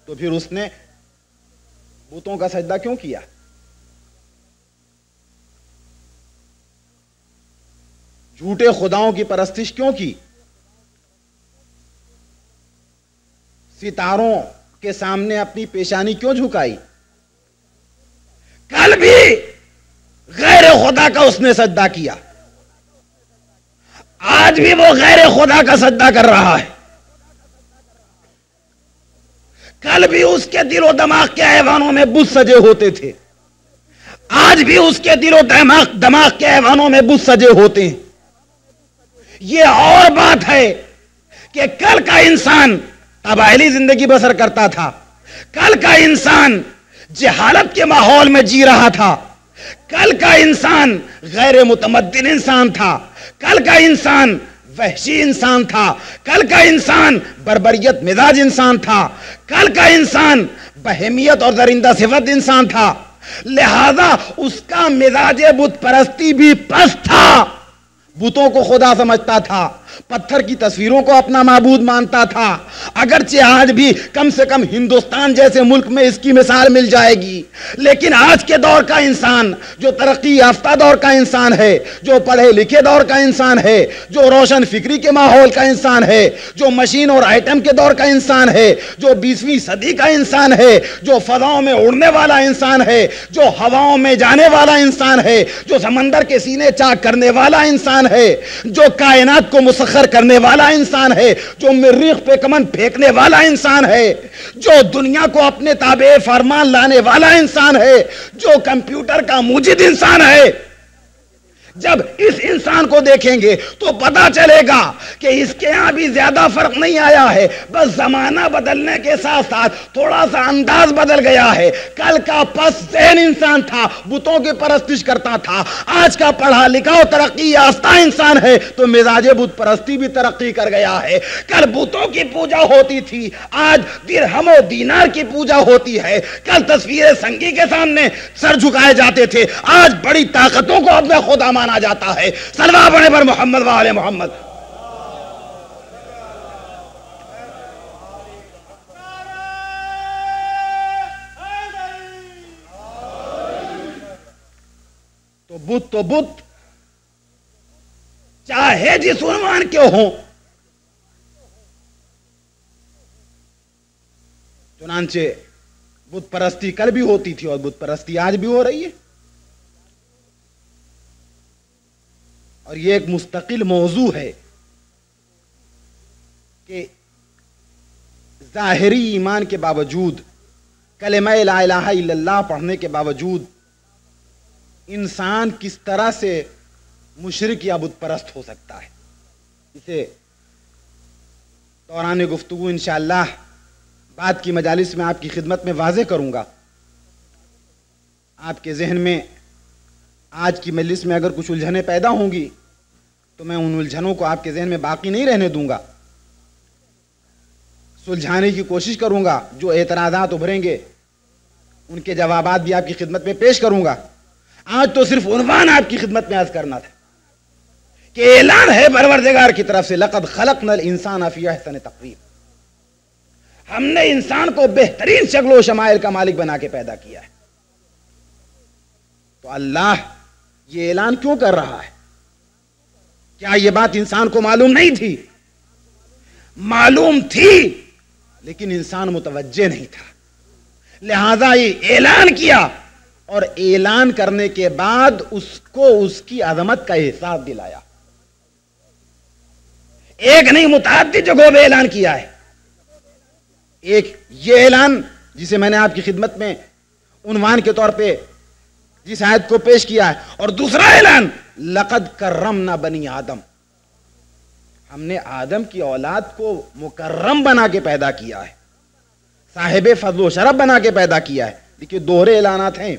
تو پھر اس نے بتوں کا سجدہ کیوں کیا؟ جھوٹے خداؤں کی پرستش کیوں کی؟ ستاروں کے سامنے اپنی پیشانی کیوں جھکائی؟ کل بھی غیر خدا کا اس نے سجدہ کیا, آج بھی وہ غیر خدا کا سجدہ کر رہا ہے. کل بھی اس کے دل و دماغ کے ایوانوں میں بت سجے ہوتے تھے, آج بھی اس کے دل و دماغ کے ایوانوں میں بت سجے ہوتے ہیں. یہ اور بات ہے کہ کل کا انسان قبائلی زندگی بسر کرتا تھا, کل کا انسان جہالت کے ماحول میں جی رہا تھا, کل کا انسان غیر متمدن انسان تھا, کل کا انسان وحشی انسان تھا, کل کا انسان بربریت مزاج انسان تھا, کل کا انسان بہیمیت اور درندہ صفت انسان تھا. لہذا اس کا مزاج بت پرستی بھی پست تھا, بتوں کو خدا سمجھتا تھا, پتھر کی تصویروں کو اپنا معبود مانتا تھا. اگرچہ آج بھی کم سے کم ہندوستان جیسے ملک میں اس کی مثال مل جائے گی, لیکن آج کے دور کا انسان جو ترقی یافتہ دور کا انسان ہے, جو پڑھے لکھے دور کا انسان ہے, جو روشن فکری کے ماحول کا انسان ہے, جو مشین اور آئٹم کے دور کا انسان ہے, جو 20ویں صدی کا انسان ہے, جو فضاؤں میں اڑنے والا انسان ہے, جو ہواؤں میں جانے والا انسان ہے, جو سمندر کے سینے چاک کرنے والا انسان ہے, جو کائنات کو مسخر کرنے والا انسان ہے، جو مریخ پہ کمن پھینکنے والا انسان ہے، جو دنیا کو اپنے تابع فرمان لانے والا انسان ہے، جو کمپیوٹر کا موجد انسان ہے، جب اس انسان کو دیکھیں گے تو پتا چلے گا کہ اس کے ہاں بھی زیادہ فرق نہیں آیا ہے، بس زمانہ بدلنے کے ساتھ ساتھ تھوڑا سا انداز بدل گیا ہے۔ کل کا پس ذہن انسان تھا، بتوں کی پرستش کرتا تھا، آج کا پڑھا لکھا و ترقی یافتہ انسان ہے تو مزاج بت پرستی بھی ترقی کر گیا ہے۔ کل بتوں کی پوجا ہوتی تھی، آج درہم و دینار کی پوجا ہوتی ہے۔ کل تصویر سنگی کے سامنے سر جھکائے جاتے تھے، آج بڑی طاقتوں کو اپنا خدا مانا جاتا ہے۔ صلوات پڑھیں پر محمد و آل محمد۔ تو بت چاہے جس عنوان کے ہوں، چنانچہ بت پرستی کل بھی ہوتی تھی اور بت پرستی آج بھی ہو رہی ہے، اور یہ ایک مستقل موضوع ہے کہ ظاہری ایمان کے باوجود، کلمہ لا الہ الا اللہ پڑھنے کے باوجود انسان کس طرح سے مشرک یا بت پرست ہو سکتا ہے، اسے دوران گفتگو انشاءاللہ بعد کی مجالس میں آپ کی خدمت میں واضح کروں گا۔ آپ کے ذہن میں آج کی مجلس میں اگر کچھ الجھنیں پیدا ہوں گی تو میں ان الجھنوں کو آپ کے ذہن میں باقی نہیں رہنے دوں گا، سلجھانے کی کوشش کروں گا۔ جو اعتراضات ابھریں گے ان کے جوابات بھی آپ کی خدمت میں پیش کروں گا۔ آج تو صرف عنوان آپ کی خدمت میں عرض کرنا تھا کہ اعلان ہے پروردگار کی طرف سے، لقد خلقنا الانسان فی احسن تقویم، ہم نے انسان کو بہترین شکل و شمائل کا مالک بنا کے پیدا کیا ہے۔ تو اللہ یہ اعلان کیوں کر رہا ہے؟ کیا یہ بات انسان کو معلوم نہیں تھی؟ معلوم تھی، لیکن انسان متوجہ نہیں تھا، لہذا یہ اعلان کیا، اور اعلان کرنے کے بعد اس کو اس کی عظمت کا احساس دلایا۔ ایک نہیں، متعدد جگہوں پہ اعلان کیا ہے۔ ایک یہ اعلان جسے میں نے آپ کی خدمت میں عنوان کے طور پہ جس آیت کو پیش کیا ہے، اور دوسرا اعلان لقد کرمنا بنی آدم، ہم نے آدم کی اولاد کو مکرم بنا کے پیدا کیا ہے، صاحب فضل و شرف بنا کے پیدا کیا ہے۔ دیکھیے دوہرے اعلانات ہیں،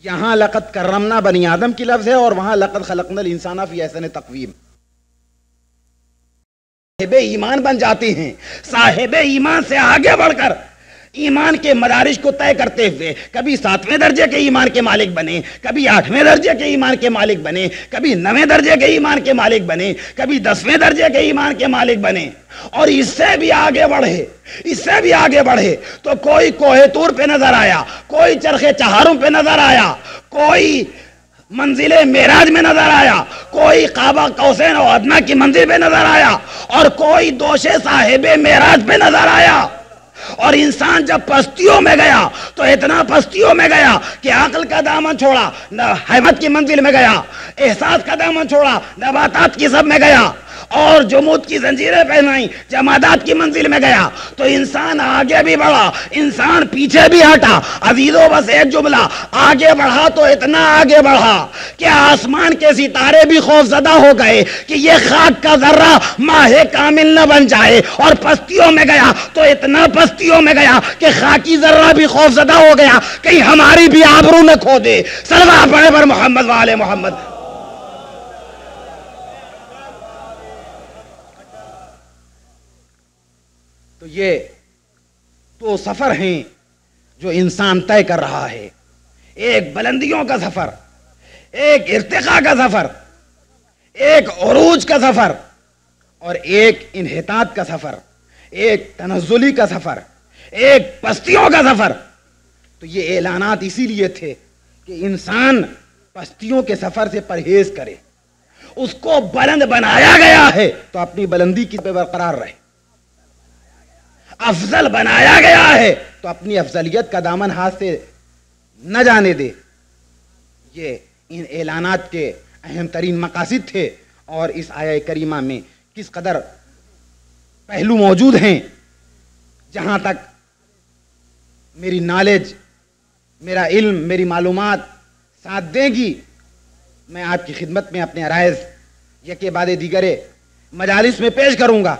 یہاں لقد کرمنا بنی آدم کی لفظ ہے اور وہاں لقد خلقنا الانسان فی احسن تقویم۔ صاحب ایمان بن جاتے ہیں، صاحب ایمان سے آگے بڑھ کر ایمان کے مدارج کو طے کرتے ہوئے کبھی 7ویں درجے کے ایمان کے مالک بنے، کبھی 8ویں درجے کے ایمان کے مالک بنے، کبھی 9ویں درجے کے ایمان کے مالک بنے، کبھی 10ویں درجے کے ایمان کے مالک بنے، اور اس سے بھی آگے بڑھے، اس سے بھی آگے بڑھے تو کوئی کوہ طور پہ نظر آیا، کوئی چرخ چہارم پہ نظر آیا، کوئی منزل معراج میں نظر آیا، کوئی قاب قوسین و ادنیٰ کی منزل پہ نظر آیا، اور کوئی دوش صاحب معراج پہ نظر آیا۔ اور انسان جب پستیوں میں گیا تو اتنا پستیوں میں گیا کہ عقل کا دامن چھوڑا، حیوانات کی منزل میں گیا، احساس کا دامن چھوڑا، نباتات کی سب میں گیا، اور جمود کی زنجیریں پہنائیں، جمادات کی منزل میں گیا۔ تو انسان آگے بھی بڑھا، انسان پیچھے بھی ہٹا۔ عزیزو بس ایک جملہ، آگے بڑھا تو اتنا آگے بڑھا کہ آسمان کے ستارے بھی خوف زدہ ہو گئے کہ یہ خاک کا ذرہ ماہ کامل نہ بن جائے، اور پستیوں میں گیا تو اتنا پستیوں میں گیا کہ خاکی ذرہ بھی خوف زدہ ہو گیا کہیں ہماری بھی آبرو نہ کھو دے۔ صلوات پڑھیں پر محمد و آل محمد۔ تو یہ دو سفر ہیں جو انسان طے کر رہا ہے، ایک بلندیوں کا سفر، ایک ارتقاء کا سفر، ایک عروج کا سفر، اور ایک انحطاط کا سفر، ایک تنزلی کا سفر، ایک پستیوں کا سفر۔ تو یہ اعلانات اسی لیے تھے کہ انسان پستیوں کے سفر سے پرہیز کرے، اس کو بلند بنایا گیا ہے تو اپنی بلندی کی پہ برقرار رہے، افضل بنایا گیا ہے تو اپنی افضلیت کا دامن ہاتھ سے نہ جانے دے۔ یہ ان اعلانات کے اہم ترین مقاصد تھے، اور اس آیہ کریمہ میں کس قدر پہلو موجود ہیں. جہاں تک میری نالج، میرا علم، میری معلومات ساتھ دیں گی، میں آپ کی خدمت میں اپنے عرائض یکے بعد دیگرے مجالس میں پیش کروں گا.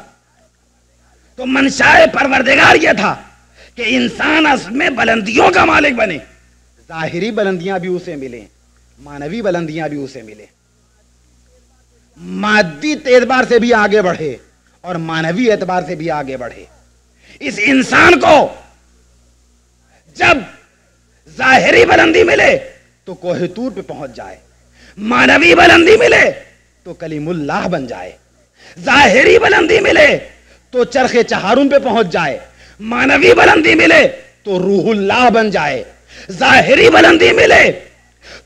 تو منشائے پروردگار یہ تھا کہ انسان اصل میں بلندیوں کا مالک بنے. ظاہری بلندیاں بھی اسے ملیں، مانوی بلندیاں بھی اسے ملیں، مادی اعتبار سے بھی آگے بڑھے اور مانوی اعتبار سے بھی آگے بڑھے. اس انسان کو جب ظاہری بلندی ملے تو کوہ طور پہ پہنچ جائے، مانوی بلندی ملے تو کلیم اللہ بن جائے، ظاہری بلندی ملے تو چرخ چہارم پہ پہنچ جائے، مانوی بلندی ملے تو روح اللہ بن جائے، ظاہری بلندی ملے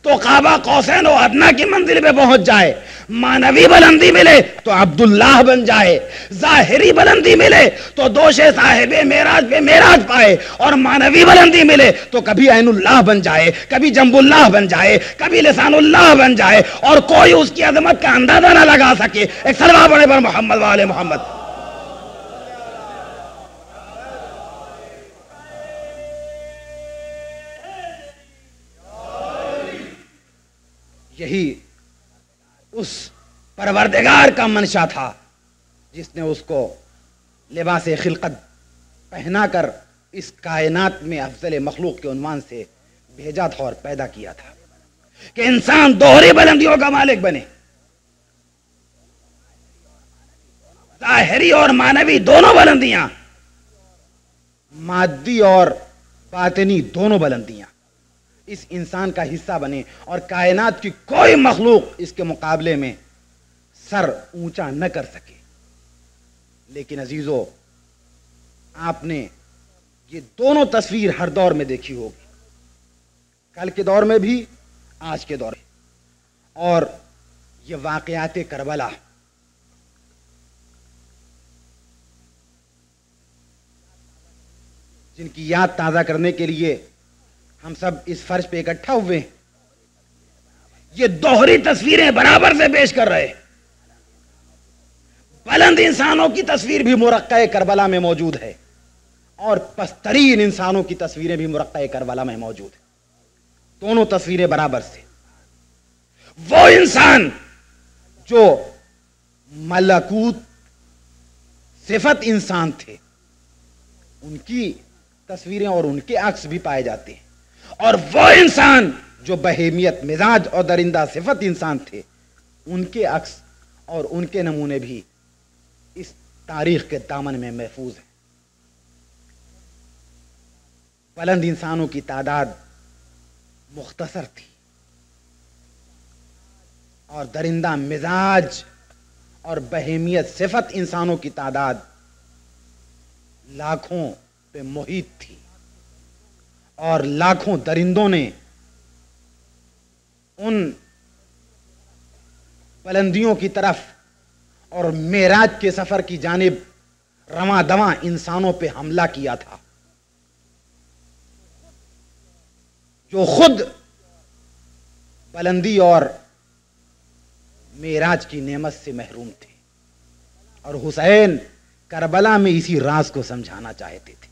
تو قاب قوسین و ادنیٰ کی منزل پہ پہنچ جائے، مانوی بلندی ملے تو عبداللہ بن جائے، ظاہری بلندی ملے تو دوش صاحب معراج پہ معراج پائے، اور مانوی بلندی ملے تو کبھی عین اللہ بن جائے، کبھی جنب اللہ بن جائے، کبھی لسان اللہ بن جائے، اور کوئی اس کی عظمت کا اندازہ نہ لگا سکے. ایک صلوات پڑھیں پر محمد وآل محمد. یہی اس پروردگار کا منشا تھا جس نے اس کو لباس خلقت پہنا کر اس کائنات میں افضل مخلوق کے عنوان سے بھیجا تھا اور پیدا کیا تھا کہ انسان دوہری بلندیوں کا مالک بنے، ظاہری اور مانوی دونوں بلندیاں، مادی اور باطنی دونوں بلندیاں اس انسان کا حصہ بنے، اور کائنات کی کوئی مخلوق اس کے مقابلے میں سر اونچا نہ کر سکے. لیکن عزیزو، آپ نے یہ دونوں تصویر ہر دور میں دیکھی ہوگی، کل کے دور میں بھی، آج کے دور میں. اور یہ واقعات کربلا جن کی یاد تازہ کرنے کے لیے ہم سب اس فرش پہ اکٹھا ہوئے ہیں، یہ دوہری تصویریں برابر سے پیش کر رہے. بلند انسانوں کی تصویر بھی مرقع کربلا میں موجود ہے، اور پسترین انسانوں کی تصویریں بھی مرقع کربلا میں موجود ہیں. دونوں تصویریں برابر سے. وہ انسان جو ملکوت صفت انسان تھے، ان کی تصویریں اور ان کے عکس بھی پائے جاتے ہیں، اور وہ انسان جو بہیمیت مزاج اور درندہ صفت انسان تھے، ان کے عکس اور ان کے نمونے بھی اس تاریخ کے دامن میں محفوظ ہیں. بلند انسانوں کی تعداد مختصر تھی، اور درندہ مزاج اور بہیمیت صفت انسانوں کی تعداد لاکھوں پہ محیط تھی، اور لاکھوں درندوں نے ان بلندیوں کی طرف اور معراج کے سفر کی جانب رواں دواں انسانوں پہ حملہ کیا تھا، جو خود بلندی اور معراج کی نعمت سے محروم تھے. اور حسین کربلا میں اسی راز کو سمجھانا چاہتے تھے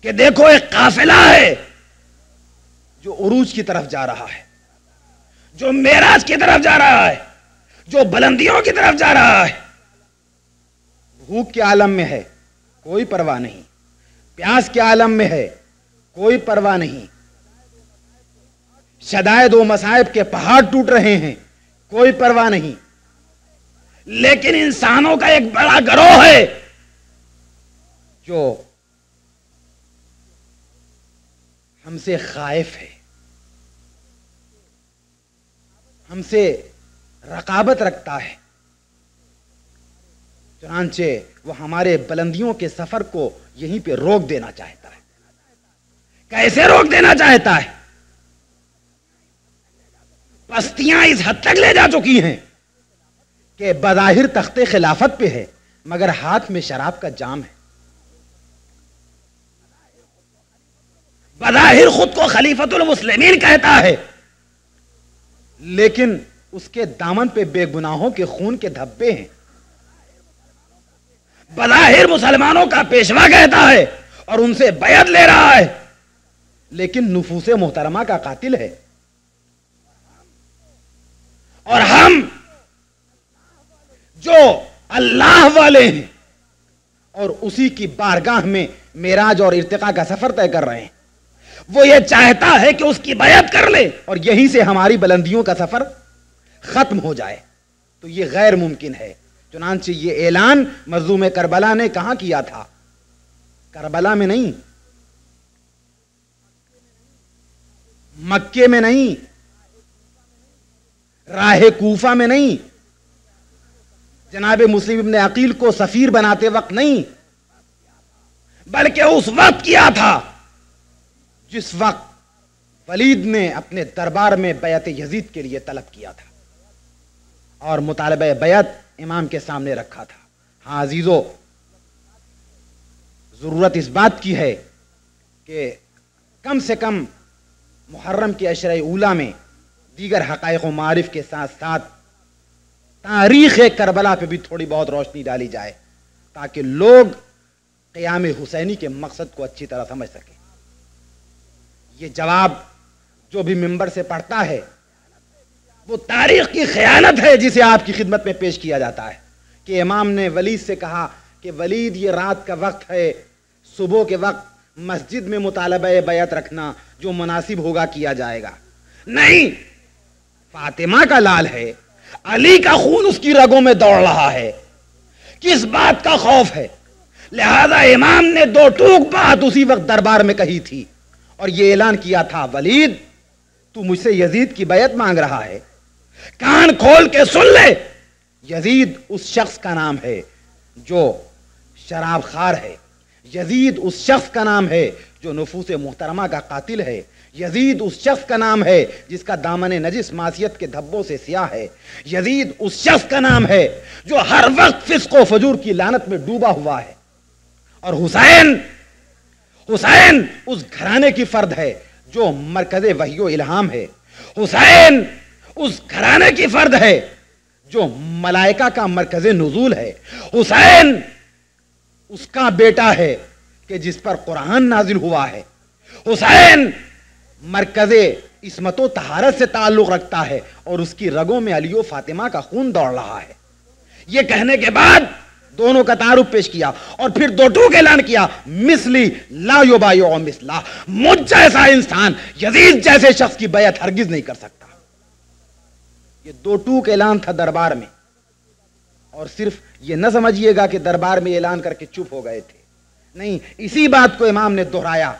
کہ دیکھو ایک قافلہ ہے جو عروج کی طرف جا رہا ہے، جو معراج کی طرف جا رہا ہے، جو بلندیوں کی طرف جا رہا ہے. بھوک کے عالم میں ہے، کوئی پرواہ نہیں. پیاس کے عالم میں ہے، کوئی پرواہ نہیں. شدائد و مصائب کے پہاڑ ٹوٹ رہے ہیں، کوئی پرواہ نہیں. لیکن انسانوں کا ایک بڑا گروہ ہے جو ہم سے خائف ہے، ہم سے رقابت رکھتا ہے. چنانچہ وہ ہمارے بلندیوں کے سفر کو یہیں پہ روک دینا چاہتا ہے. کیسے روک دینا چاہتا ہے؟ پستیاں اس حد تک لے جا چکی ہیں کہ بظاہر تخت خلافت پہ ہے، مگر ہاتھ میں شراب کا جام ہے. بظاہر خود کو خلیفۃ المسلمین کہتا ہے، لیکن اس کے دامن پہ بے گناہوں کے خون کے دھبے ہیں. بظاہر مسلمانوں کا پیشوا کہتا ہے اور ان سے بیعت لے رہا ہے، لیکن نفوس محترمہ کا قاتل ہے. اور ہم جو اللہ والے ہیں اور اسی کی بارگاہ میں معراج اور ارتقاء کا سفر طے کر رہے ہیں، وہ یہ چاہتا ہے کہ اس کی بیعت کر لے اور یہیں سے ہماری بلندیوں کا سفر ختم ہو جائے، تو یہ غیر ممکن ہے. چنانچہ یہ اعلان مظلوم کربلا نے کہاں کیا تھا؟ کربلا میں نہیں، مکے میں نہیں، راہ کوفہ میں نہیں، جناب مسلم ابن عقیل کو سفیر بناتے وقت نہیں، بلکہ اس وقت کیا تھا جس وقت ولید نے اپنے دربار میں بیعت یزید کے لیے طلب کیا تھا اور مطالبہ بیعت امام کے سامنے رکھا تھا. ہاں عزیزو، ضرورت اس بات کی ہے کہ کم سے کم محرم کے عشرہ اولیٰ میں دیگر حقائق و معارف کے ساتھ ساتھ تاریخ کربلا پہ بھی تھوڑی بہت روشنی ڈالی جائے تاکہ لوگ قیام حسینی کے مقصد کو اچھی طرح سمجھ سکیں. یہ جواب جو بھی ممبر سے پڑھتا ہے وہ تاریخ کی خیانت ہے جسے آپ کی خدمت میں پیش کیا جاتا ہے کہ امام نے ولید سے کہا کہ ولید یہ رات کا وقت ہے، صبح کے وقت مسجد میں مطالبہ بیعت رکھنا، جو مناسب ہوگا کیا جائے گا. نہیں، فاطمہ کا لال ہے، علی کا خون اس کی رگوں میں دوڑ رہا ہے، کس بات کا خوف ہے؟ لہذا امام نے دو ٹوک بات اسی وقت دربار میں کہی تھی اور یہ اعلان کیا تھا، ولید تو مجھ سے یزید کی بیعت مانگ رہا ہے، کان کھول کے سن لے. یزید اس شخص کا نام ہے جو شراب خار ہے، یزید اس شخص کا نام ہے جو نفوس محترمہ کا قاتل ہے، یزید اس شخص کا نام ہے جس کا دامن نجس معصیت کے دھبوں سے سیاہ ہے، یزید اس شخص کا نام ہے جو ہر وقت فسق و فجور کی لعنت میں ڈوبا ہوا ہے، اور حسین اس گھرانے کی فرد ہے جو مرکز وحی و الہام ہے، حسین اس گھرانے کی فرد ہے جو ملائکہ کا مرکز نزول ہے، حسین اس کا بیٹا ہے کہ جس پر قرآن نازل ہوا ہے، حسین مرکز عصمت و طہارت سے تعلق رکھتا ہے اور اس کی رگوں میں علی و فاطمہ کا خون دوڑ رہا ہے. یہ کہنے کے بعد دونوں کا تعارف پیش کیا اور پھر دو ٹوک اعلان کیا، مثلی لا یبایع مثلا، مجھ جیسا انسان یزید جیسے شخص کی بیعت ہرگز نہیں کر سکتا. یہ دو ٹوک اعلان تھا دربار میں، اور صرف یہ نہ سمجھیے گا کہ دربار میں اعلان کر کے چپ ہو گئے تھے، نہیں، اسی بات کو امام نے دہرایا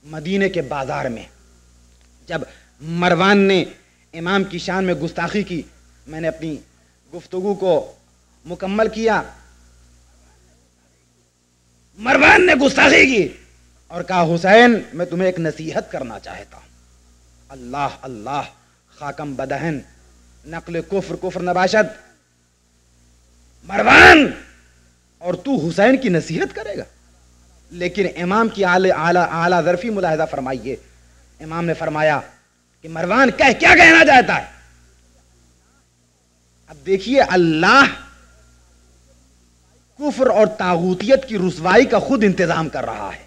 مدینے کے بازار میں جب مروان نے امام کی شان میں گستاخی کی. میں نے اپنی گفتگو کو مکمل کیا. مروان نے گستاخی کی اور کہا، حسین میں تمہیں ایک نصیحت کرنا چاہتا ہوں. اللہ اللہ، خاکم بدہن، نقل کفر نباشد. مروان، اور تو حسین کی نصیحت کرے گا؟ لیکن امام کی اعلیٰ ظرفی ملاحظہ فرمائیے. امام نے فرمایا کہ مروان کیا کہنا چاہتا ہے. اب دیکھیے، اللہ کفر اور طاغوتیت کی رسوائی کا خود انتظام کر رہا ہے.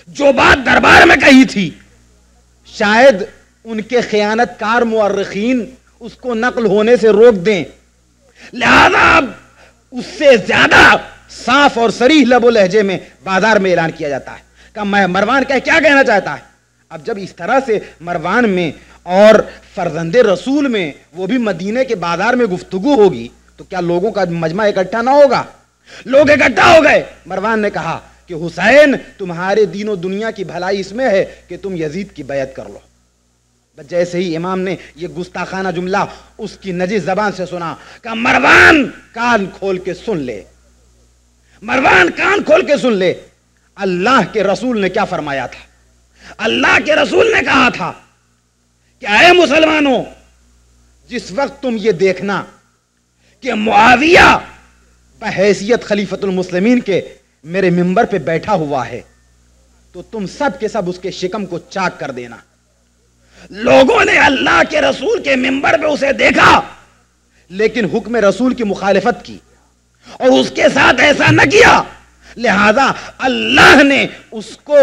جو بات دربار میں کہی تھی شاید ان کے خیانت کار مورخین اس کو نقل ہونے سے روک دیں، لہذا اب اس سے زیادہ صاف اور صریح لب و لہجے میں بازار میں اعلان کیا جاتا ہے کہ مروان کیا کہنا چاہتا ہے. اب جب اس طرح سے مروان میں اور فرزند رسول میں، وہ بھی مدینے کے بازار میں گفتگو ہوگی تو کیا لوگوں کا مجمع اکٹھا نہ ہوگا؟ لوگ اکٹھا ہو گئے. مروان نے کہا کہ حسین، تمہارے دین و دنیا کی بھلائی اس میں ہے کہ تم یزید کی بیعت کر لو. جیسے ہی امام نے یہ گستاخانہ جملہ اس کی نجس زبان سے سنا کہ مروان کان کھول کے سن لے، مروان کان کھول کے سن لے. اللہ کے رسول نے کیا فرمایا تھا؟ اللہ کے رسول نے کہا تھا کہ اے مسلمانوں، جس وقت تم یہ دیکھنا کہ معاویہ بحیثیت خلیفۃ المسلمین کے میرے منبر پہ بیٹھا ہوا ہے تو تم سب کے سب اس کے شکم کو چاک کر دینا. لوگوں نے اللہ کے رسول کے منبر پہ اسے دیکھا لیکن حکم رسول کی مخالفت کی اور اس کے ساتھ ایسا نہ کیا، لہذا اللہ نے اس کو،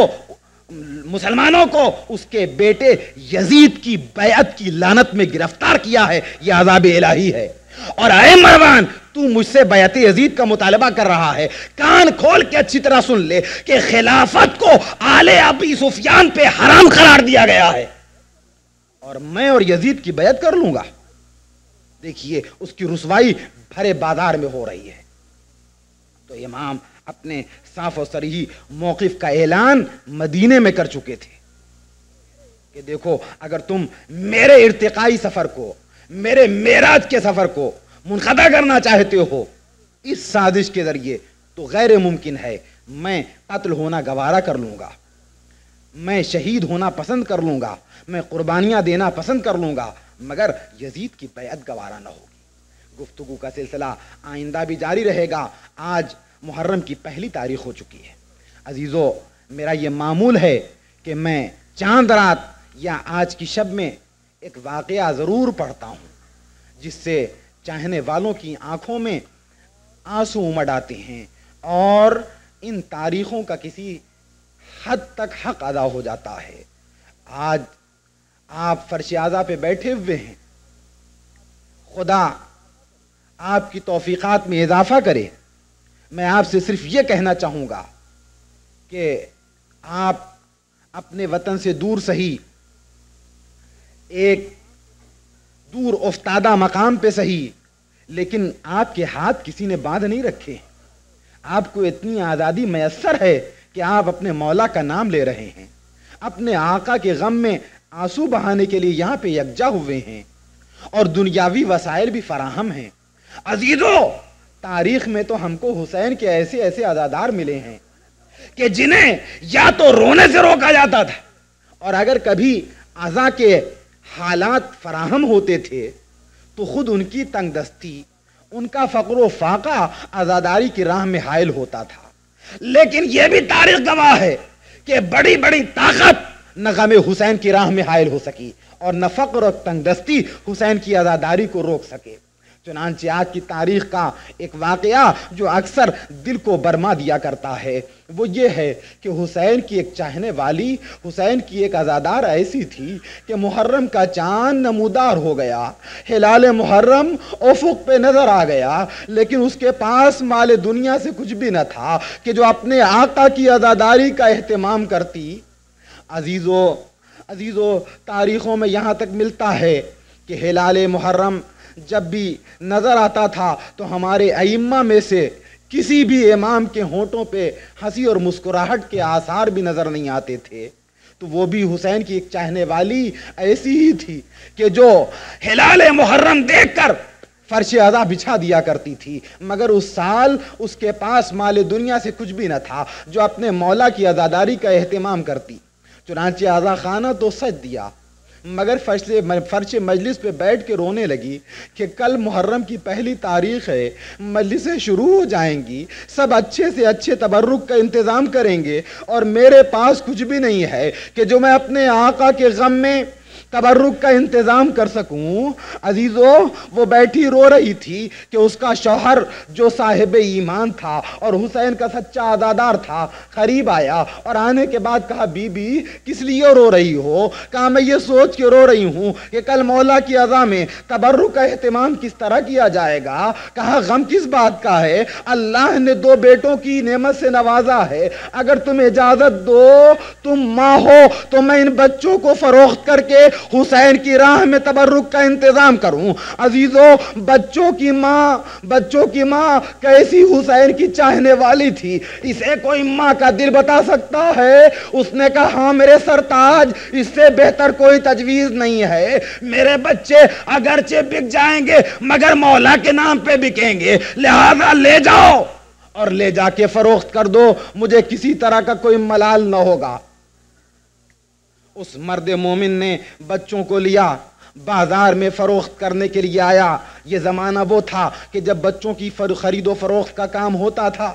مسلمانوں کو، اس کے بیٹے یزید کی بیعت کی لعنت میں گرفتار کیا ہے۔ یہ عذاب الہی ہے۔ اور اے مروان، تو مجھ سے بیعت یزید کا مطالبہ کر رہا ہے، کان کھول کے اچھی طرح سن لے کہ خلافت کو آل ابی سفیان پہ حرام قرار دیا گیا ہے، اور میں اور یزید کی بیعت کر لوں گا۔ دیکھیے اس کی رسوائی بھرے بازار میں ہو رہی ہے۔ تو امام اپنے صاف و صریح موقف کا اعلان مدینے میں کر چکے تھے کہ دیکھو، اگر تم میرے ارتقائی سفر کو، میرے معراج کے سفر کو منقطع کرنا چاہتے ہو اس سازش کے ذریعے، تو غیر ممکن ہے۔ میں قتل ہونا گوارا کر لوں گا، میں شہید ہونا پسند کر لوں گا، میں قربانیاں دینا پسند کر لوں گا، مگر یزید کی بیعت گوارا نہ ہوگی۔ گفتگو کا سلسلہ آئندہ بھی جاری رہے گا۔ آج محرم کی پہلی تاریخ ہو چکی ہے۔ عزیزو، میرا یہ معمول ہے کہ میں چاند رات یا آج کی شب میں ایک واقعہ ضرور پڑھتا ہوں جس سے چاہنے والوں کی آنکھوں میں آنسو امڈ آتے ہیں اور ان تاریخوں کا کسی حد تک حق ادا ہو جاتا ہے۔ آج آپ فرش اعضا پہ بیٹھے ہوئے ہیں، خدا آپ کی توفیقات میں اضافہ کرے۔ میں آپ سے صرف یہ کہنا چاہوں گا کہ آپ اپنے وطن سے دور سہی، ایک دور افتادہ مقام پہ سہی، لیکن آپ کے ہاتھ کسی نے باندھ نہیں رکھے۔ آپ کو اتنی آزادی میسر ہے کہ آپ اپنے مولا کا نام لے رہے ہیں، اپنے آقا کے غم میں آنسو بہانے کے لیے یہاں پہ یکجا ہوئے ہیں، اور دنیاوی وسائل بھی فراہم ہیں۔ عزیزو، تاریخ میں تو ہم کو حسین کے ایسے ایسے عزادار ملے ہیں کہ جنہیں یا تو رونے سے روکا جاتا تھا، اور اگر کبھی عزا کے حالات فراہم ہوتے تھے تو خود ان کی تنگ دستی، ان کا فقر و فاقہ عزاداری کی راہ میں حائل ہوتا تھا۔ لیکن یہ بھی تاریخ گواہ ہے کہ بڑی بڑی طاقت نہ غم حسین کی راہ میں حائل ہو سکی اور نہ فقر و تنگ دستی حسین کی عزاداری کو روک سکے۔ چنانچہ آج کی تاریخ کا ایک واقعہ جو اکثر دل کو برما دیا کرتا ہے وہ یہ ہے کہ حسین کی ایک چاہنے والی، حسین کی ایک عزادار ایسی تھی کہ محرم کا چاند نمودار ہو گیا، ہلال محرم افق پہ نظر آ گیا، لیکن اس کے پاس مال دنیا سے کچھ بھی نہ تھا کہ جو اپنے آقا کی عزاداری کا اہتمام کرتی۔ عزیزو، تاریخوں میں یہاں تک ملتا ہے کہ ہلال محرم جب بھی نظر آتا تھا تو ہمارے ائمہ میں سے کسی بھی امام کے ہونٹوں پہ ہنسی اور مسکراہٹ کے آثار بھی نظر نہیں آتے تھے، تو وہ بھی حسین کی ایک چاہنے والی ایسی ہی تھی کہ جو ہلال محرم دیکھ کر فرش اعضا بچھا دیا کرتی تھی، مگر اس سال اس کے پاس مال دنیا سے کچھ بھی نہ تھا جو اپنے مولا کی عزاداری کا اہتمام کرتی۔ چنانچہ اعضا خانہ تو سج دیا، مگر فرش مجلس پہ بیٹھ کے رونے لگی کہ کل محرم کی پہلی تاریخ ہے، مجلسیں شروع ہو جائیں گی، سب اچھے سے اچھے تبرک کا انتظام کریں گے، اور میرے پاس کچھ بھی نہیں ہے کہ جو میں اپنے آقا کے غم میں تبرک کا انتظام کر سکوں۔ عزیزو، وہ بیٹھی رو رہی تھی کہ اس کا شوہر جو صاحب ایمان تھا اور حسین کا سچا عزادار تھا قریب آیا، اور آنے کے بعد کہا، بی بی کس لیے رو رہی ہو؟ کہا، میں یہ سوچ کے رو رہی ہوں کہ کل مولا کی عزا میں تبرک کا اہتمام کس طرح کیا جائے گا۔ کہا، غم کس بات کا ہے؟ اللہ نے 2 بیٹوں کی نعمت سے نوازا ہے، اگر تم اجازت دو، تم ماں ہو، تو میں ان بچوں کو فروخت کر کے حسین کی راہ میں تبرک کا انتظام کروں۔ عزیزو، بچوں کی ماں کیسی حسین کی چاہنے والی تھی، اسے کوئی ماں کا دل بتا سکتا ہے؟ اس نے کہا، ہاں میرے سرتاج، اس سے بہتر کوئی تجویز نہیں ہے۔ میرے بچے اگرچہ بک جائیں گے مگر مولا کے نام پہ بکیں گے، لہذا لے جاؤ اور لے جا کے فروخت کر دو، مجھے کسی طرح کا کوئی ملال نہ ہوگا۔ اس مرد مومن نے بچوں کو لیا، بازار میں فروخت کرنے کے لیے آیا۔ یہ زمانہ وہ تھا کہ جب بچوں کی خرید و فروخت کا کام ہوتا تھا۔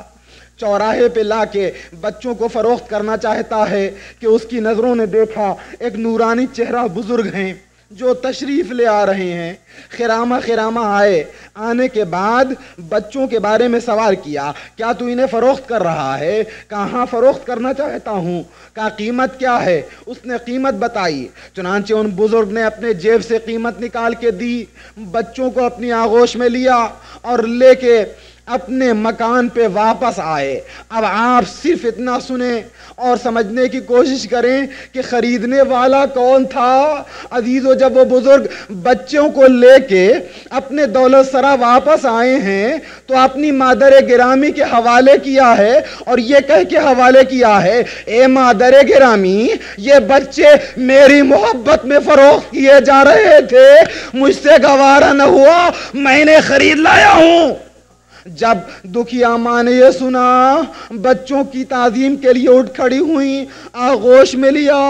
چوراہے پہ لا کے بچوں کو فروخت کرنا چاہتا ہے کہ اس کی نظروں نے دیکھا ایک نورانی چہرہ بزرگ ہیں جو تشریف لے آ رہے ہیں. خرامہ آئے. آنے کے بعد بچوں کے بارے میں سوال کیا, کیا تو انہیں فروخت کر رہا ہے؟ کہا ہاں فروخت کرنا چاہتا ہوں. کہا قیمت کیا ہے؟ اس نے قیمت بتائی. چنانچہ ان بزرگ نے اپنے جیب سے قیمت نکال کے دی, بچوں کو اپنی آغوش میں لیا اور لے کے اپنے مکان پہ واپس آئے. اب آپ صرف اتنا سنیں اور سمجھنے کی کوشش کریں کہ خریدنے والا کون تھا. عزیزو, جب وہ بزرگ بچوں کو لے کے اپنے دولت سرا واپس آئے ہیں تو اپنی مادر گرامی کے حوالے کیا ہے اور یہ کہہ کے حوالے کیا ہے, اے مادر گرامی, یہ بچے میری محبت میں فروخت کیے جا رہے تھے, مجھ سے گوارا نہ ہوا, میں نے خرید لایا ہوں. جب دکھیا ماں نے یہ سنا, بچوں کی تعظیم کے لیے اٹھ کھڑی ہوئی, آغوش میں لیا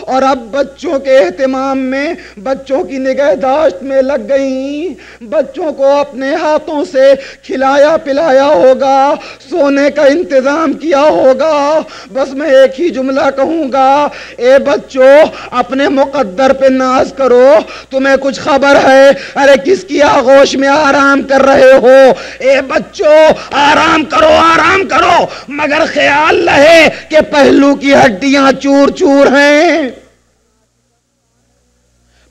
اور اب بچوں کے اہتمام میں, بچوں کی نگہداشت میں لگ گئیں. بچوں کو اپنے ہاتھوں سے کھلایا پلایا ہوگا, سونے کا انتظام کیا ہوگا. بس میں ایک ہی جملہ کہوں گا, اے بچوں اپنے مقدر پہ ناز کرو, تمہیں کچھ خبر ہے؟ ارے کس کی آغوش میں آرام کر رہے ہو؟ اے بچوں آرام کرو, مگر خیال رہے کہ پہلو کی ہڈیاں چور چور ہیں,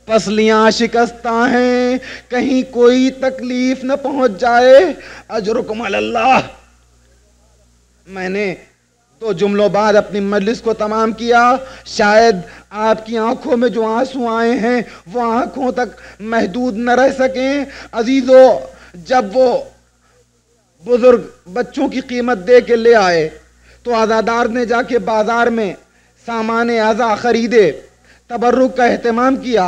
پسلیاں شکستہ ہیں, کہیں کوئی تکلیف نہ پہنچ جائے. اجرکم اللہ. میں نے 2 جملوں بعد اپنی مجلس کو تمام کیا. شاید آپ کی آنکھوں میں جو آنسو آئے ہیں وہ آنکھوں تک محدود نہ رہ سکیں. عزیزو, جب وہ بزرگ بچوں کی قیمت دے کے لے آئے تو عزادار نے جا کے بازار میں سامان اعضاء خریدے, تبرک کا اہتمام کیا,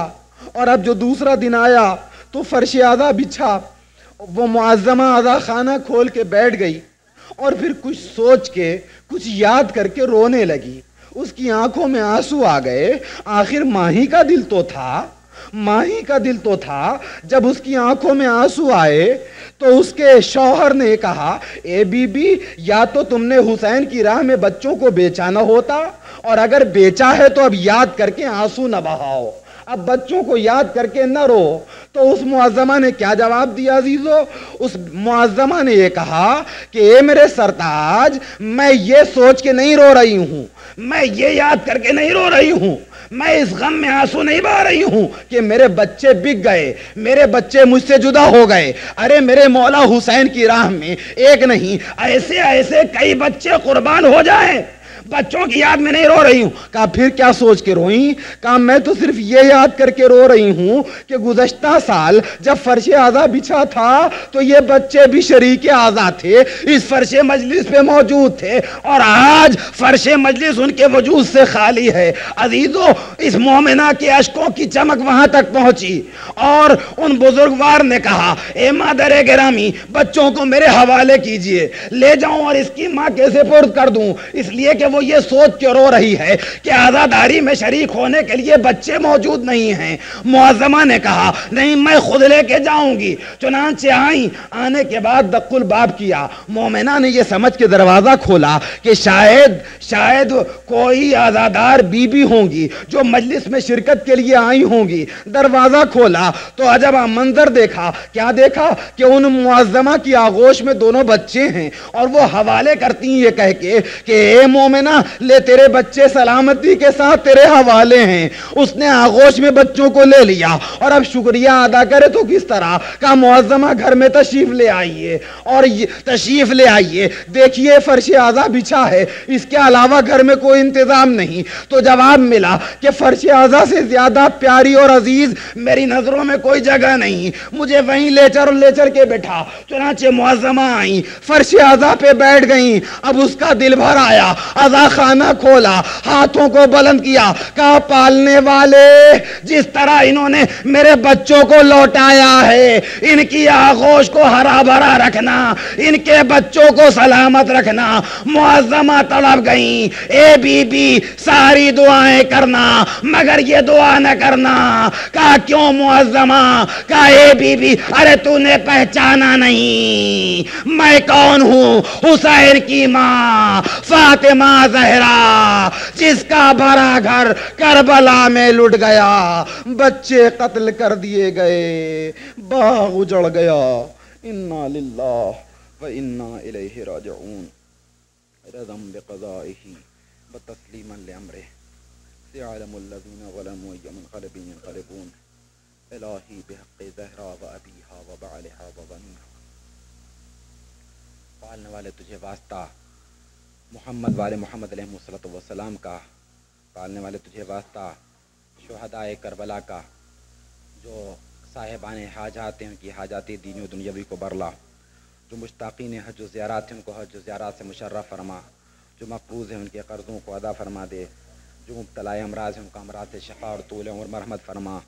اور اب جو دوسرا دن آیا تو فرش اعضاء بچھا. وہ معظمہ اعضاء خانہ کھول کے بیٹھ گئی اور پھر کچھ سوچ کے, کچھ یاد کر کے رونے لگی. اس کی آنکھوں میں آنسو آ گئے. آخر ماہی کا دل تو تھا. جب اس کی آنکھوں میں آنسو آئے تو اس کے شوہر نے کہا, اے بی بی, یا تو تم نے حسین کی راہ میں بچوں کو بیچا نہ ہوتا, اور اگر بیچا ہے تو اب یاد کر کے آنسو نہ بہاؤ, اب بچوں کو یاد کر کے نہ رو. تو اس معظمہ نے کیا جواب دیا عزیزو؟ اس معظمہ نے یہ کہا کہ اے میرے سرتاج, میں یہ سوچ کے نہیں رو رہی ہوں, میں یہ یاد کر کے نہیں رو رہی ہوں, میں اس غم میں آنسو نہیں بہا رہی ہوں کہ میرے بچے بک گئے, میرے بچے مجھ سے جدا ہو گئے. ارے میرے مولا حسین کی راہ میں ایک نہیں ایسے کئی بچے قربان ہو جائیں, بچوں کی یاد میں نہیں رو رہی ہوں. کہا پھر کیا سوچ کے روئیں؟ کہا میں تو صرف یہ یاد کر کے رو رہی ہوں کہ گزشتہ سال جب فرش اعضاء بچھا تھا تو یہ بچے بھی شریک اعضاء تھے, اس فرش مجلس پہ موجود تھے, اور آج فرش مجلس ان کے وجود سے خالی ہے. عزیزو, اس مومنہ کے اشکوں کی چمک وہاں تک پہنچی اور ان بزرگوار نے کہا, اے مادر گرامی, بچوں کو میرے حوالے کیجئے, لے جاؤں اور اس کی ماں کے سپرد کر دوں, اس لیے کہ وہ یہ سوچ کے رو رہی ہے کہ عزاداری میں شریک ہونے کے لیے بچے موجود نہیں ہیں. معظمہ نے کہا, نہیں, میں خود لے کے جاؤں گی. چنانچہ آئیں. آنے کے بعد دق الباب کیا. مومنہ نے یہ سمجھ کے دروازہ کھولا کہ شاید کوئی عزادار بی بی ہوں گی جو مجلس میں شرکت کے لیے آئی ہوں گی. دروازہ کھولا تو عجب منظر دیکھا. کیا دیکھا کہ ان معظمہ کی آغوش میں دونوں بچے ہیں, اور وہ حوالے کرتی ہیں یہ کہہ کے کہ اے مومنہ, لے تیرے بچے سلامتی کے ساتھ تیرے حوالے ہیں. اس نے آغوش میں بچوں کو لے لیا اور اب شکریہ ادا کرے تو کس طرح. کہا معظمہ گھر میں تشریف لے آئیے, اور تشریف لے آئیے, دیکھیے فرش اعضاء بچھا ہے, اس کے علاوہ گھر میں کوئی انتظام نہیں. تو جواب ملا کہ فرش اعضاء سے زیادہ پیاری اور عزیز میری نظروں میں کوئی جگہ نہیں, مجھے وہیں لے چل کے بٹھا. چنانچہ معظمہ آئیں, فرش اعضاء پہ بیٹھ گئیں. اب اس کا دل بھر آیا. دروازہ خانہ کھولا، ہاتھوں کو بلند کیا، کہا پالنے والے جس طرح انہوں نے میرے بچوں کو لوٹایا ہے، ان کی آغوش کو ہرا بھرا رکھنا، ان کے بچوں کو سلامت رکھنا۔ معظمہ تڑپ گئیں، اے بی بی ساری دعائیں کرنا مگر یہ دعا نہ کرنا۔ کہا کیوں معظمہ؟ کہا اے بی بی ارے تو نے پہچانا نہیں میں کون ہوں؟ حسین کی ماں فاطمہ زہرا، جس کا بھرا گھر کربلا میں لٹ گیا، بچے قتل کر دیے گئے، باغ اجڑ گیا۔ انا للہ و انا الیہ راجعون، رضا بقضائہ وتسلیما لامرہ، سيعلم الذين ظلموا أي منقلب ينقلبون، الہی بحق زہرا و ابیہا و بعلہا و بنیہا۔ پالنے والے تجھے واسطہ محمد والے محمد علیہ الصلوۃ والسلام کا، پالنے والے تجھے واسطہ شہدائے کربلا کا، جو صاحبان حاجات ہیں ان کی حاجات دینی و دنیاوی کو برلا، جو مشتاقین حج و زیارات ہیں ان کو حج و زیارات سے مشرف فرما، جو مقروض ہیں ان کے قرضوں کو ادا فرما دے، جو مبتلا امراض ہیں ان کا امراض شفا اور طول عمر مرحمت فرما۔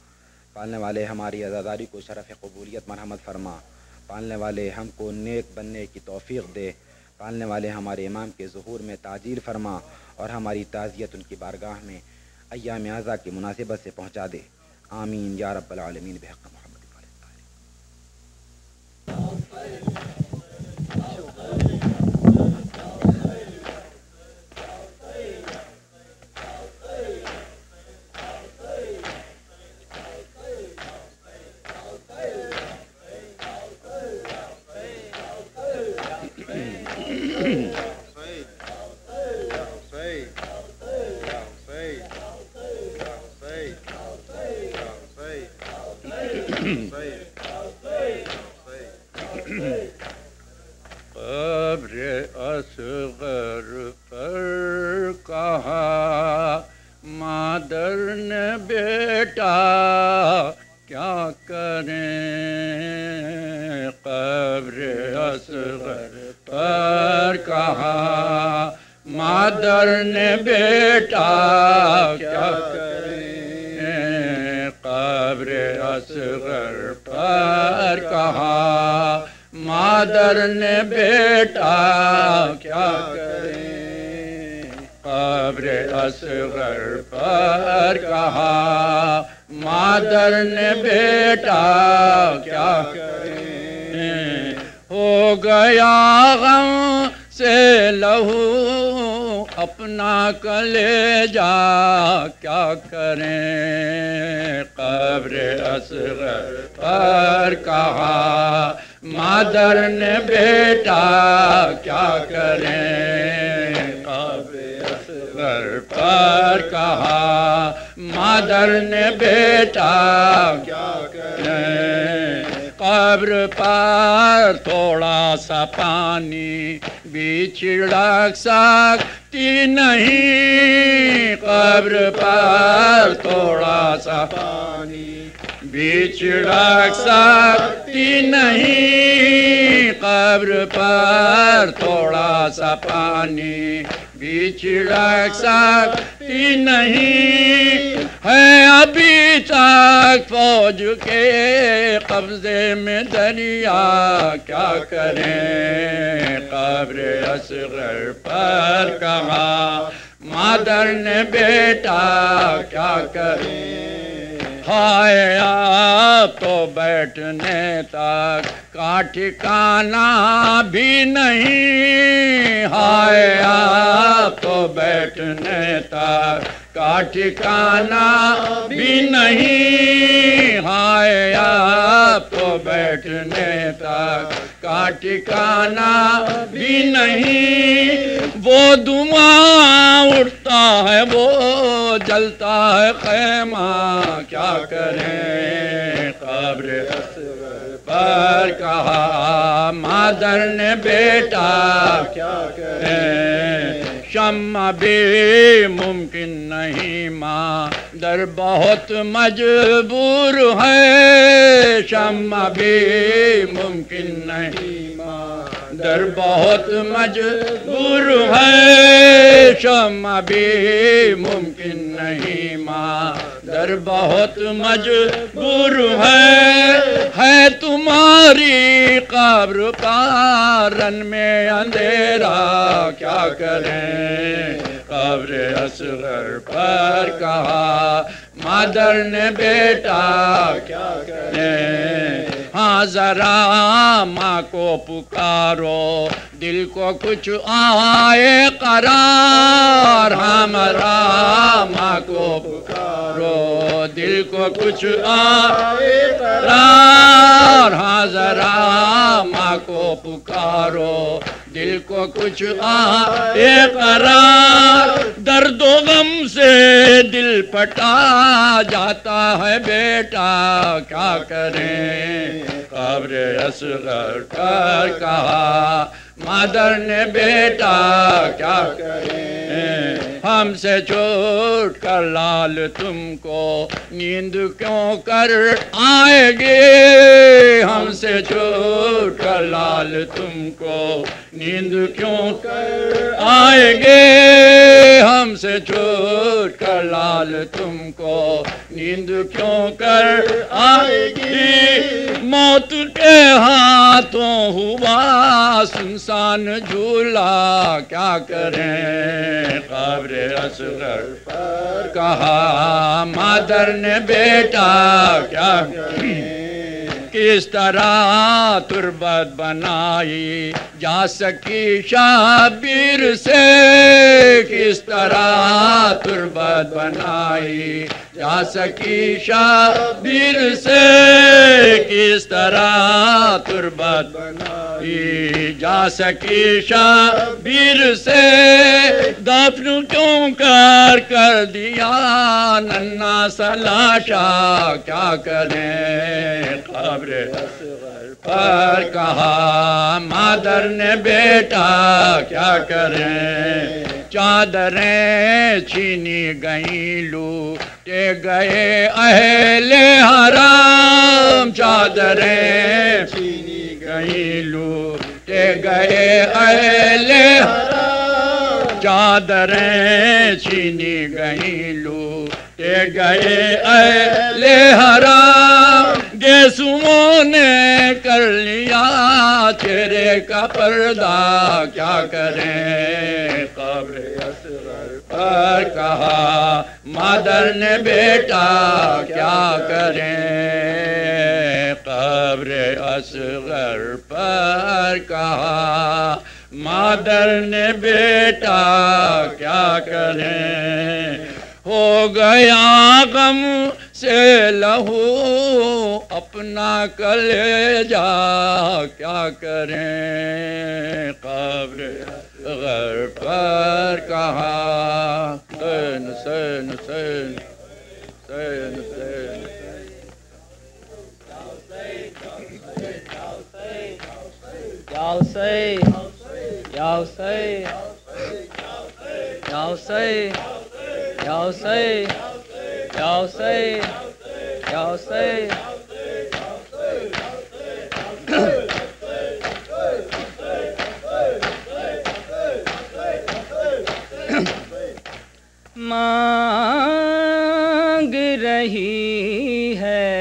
پالنے والے ہماری عزاداری کو شرف قبولیت مرحمت فرما، پالنے والے ہم کو نیک بننے کی توفیق دے، پالنے والے ہمارے امام کے ظہور میں تاجیل فرما اور ہماری تعزیت ان کی بارگاہ میں ایام اعزا کی مناسبت سے پہنچا دے، آمین یا رب العالمین بحق محمد۔ قبر اصغر پر کہا مادر نے بیٹا کیا کریں، قبر اصغر پر کہا مادر نے بیٹا کیا کریں، قبر اصغر پر کہا مادر نے بیٹا کیا کریں، قبر اصغر پر کہا مادر نے بیٹا کیا کریں، ہو گیا غم سے لہو اپنا کلیجا کیا کریں، قبر اصغر پر کہا مادر نے بیٹا کیا کریں، قبر اصغر پر کہا مادر نے بیٹا کیا کریں، قبر پر تھوڑا سا پانی بھی چھڑک سکتی نہیں، قبر پر تھوڑا سا پانی بھی چھڑک سکتی نہیں، قبر پر تھوڑا سا پانی بھی چھڑک سکتی نہیں، ہے ابھی تک فوج کے قبضے میں دریا کیا کریں، قبر اصغر پر کہا مادر نے بیٹا کیا کریں، ہائے آپ تو بیٹھنے تک کا ٹھکانہ بھی نہیں، ہائے آپ تو بیٹھنے تک کا ٹھکانہ بھی نہیں، ہائے آپ تو بیٹھنے تک کا ٹھکانہ بھی نہیں، وہ دھواں اٹھتا ہے وہ جلتا ہے خیمہ کیا کریں، قبر اصغر پر کہا مادر نے بیٹا کیا کریں، شمع بھی ممکن نہیں ماں در بہت مجبور ہے، شمع بھی ممکن نہیں ماں در بہت مجبور ہے، شمع بھی ممکن نہیں، مادر بہت مجبور ہے تمہاری قبر کا رن میں اندھیرا کیا کریں، قبر اصغر پر کہا مادر نے بیٹا کیا کریں، ہاں ذرا ماں کو پکارو دل کو کچھ آئے قرار، ہمارا ماں کو پکارو دل کو کچھ آئے قرار، ہاں ذرا ماں کو پکارو دل کو کچھ آئے قرار، درد و غم سے دل پھٹا جاتا ہے بیٹا کیا کریں، قبر اصغر پر کہا مادر نے بیٹا کیا کریں، ہم سے چھوٹ کر لال تم کو نیند کیوں کر آئے گے، ہم سے چھوٹ کر لال تم کو نیند کیوں کر آئے گے، ہم سے چھوٹ کر لال تم کو نیند کیوں کر آئے گی، موت کے ہاتھوں ہوا سنسان جھولا کیا کریں، قبر اصغر پر کہا مادر نے بیٹا کیا کریں، کس طرح تربت بنائی جا سکی شبیر سے، کس طرح تربت بنائی جا سکی شبیر سے، کس طرح تربت بنائی جا سکی شبیر سے، دفن کیوں کر دیا ننھا سا لاشا کیا کریں، قبر اصغر پر کہا مادر نے بیٹا کیا کریں، چادریں چھینی گئیں لوٹے گئے اہل حرام، چادریں چھینی گئیں لوٹے گئے اہل حرام، چادریں چھینی گئیں لوٹے گئے اہل حرام، گیسوؤں نے کر لیا چہرے کا پردہ کیا کریں، قبر اصغر پر کہا مادر نے بیٹا کیا کریں، قبر اصغر پر کہا مادر نے بیٹا کیا کریں، ہو گیا غم سے لہو اپنا کلیجا کیا کریں، قبر اصغر پر کہا حسین حسین حسین حسین حسین، یا حسین یا حسین یا حسین یا حسین یا حسین یا حسین، مانگ رہی ہے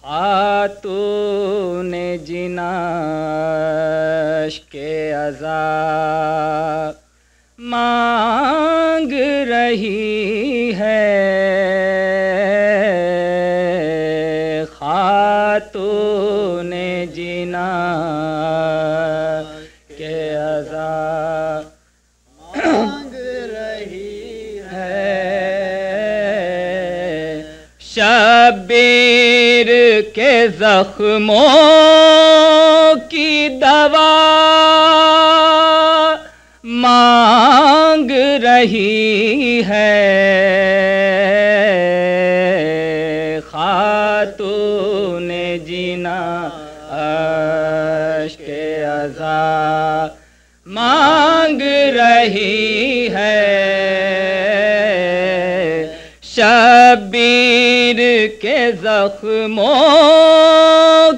خاتون جناش کے عذاب، مانگ رہی ہے خاتون جناش کے عذاب، مانگ رہی ہے شبیر کے زخموں کی دوا، مانگ رہی ہے خاتون جناش کے عذاب، مانگ رہی ہے شبیر کے زخموں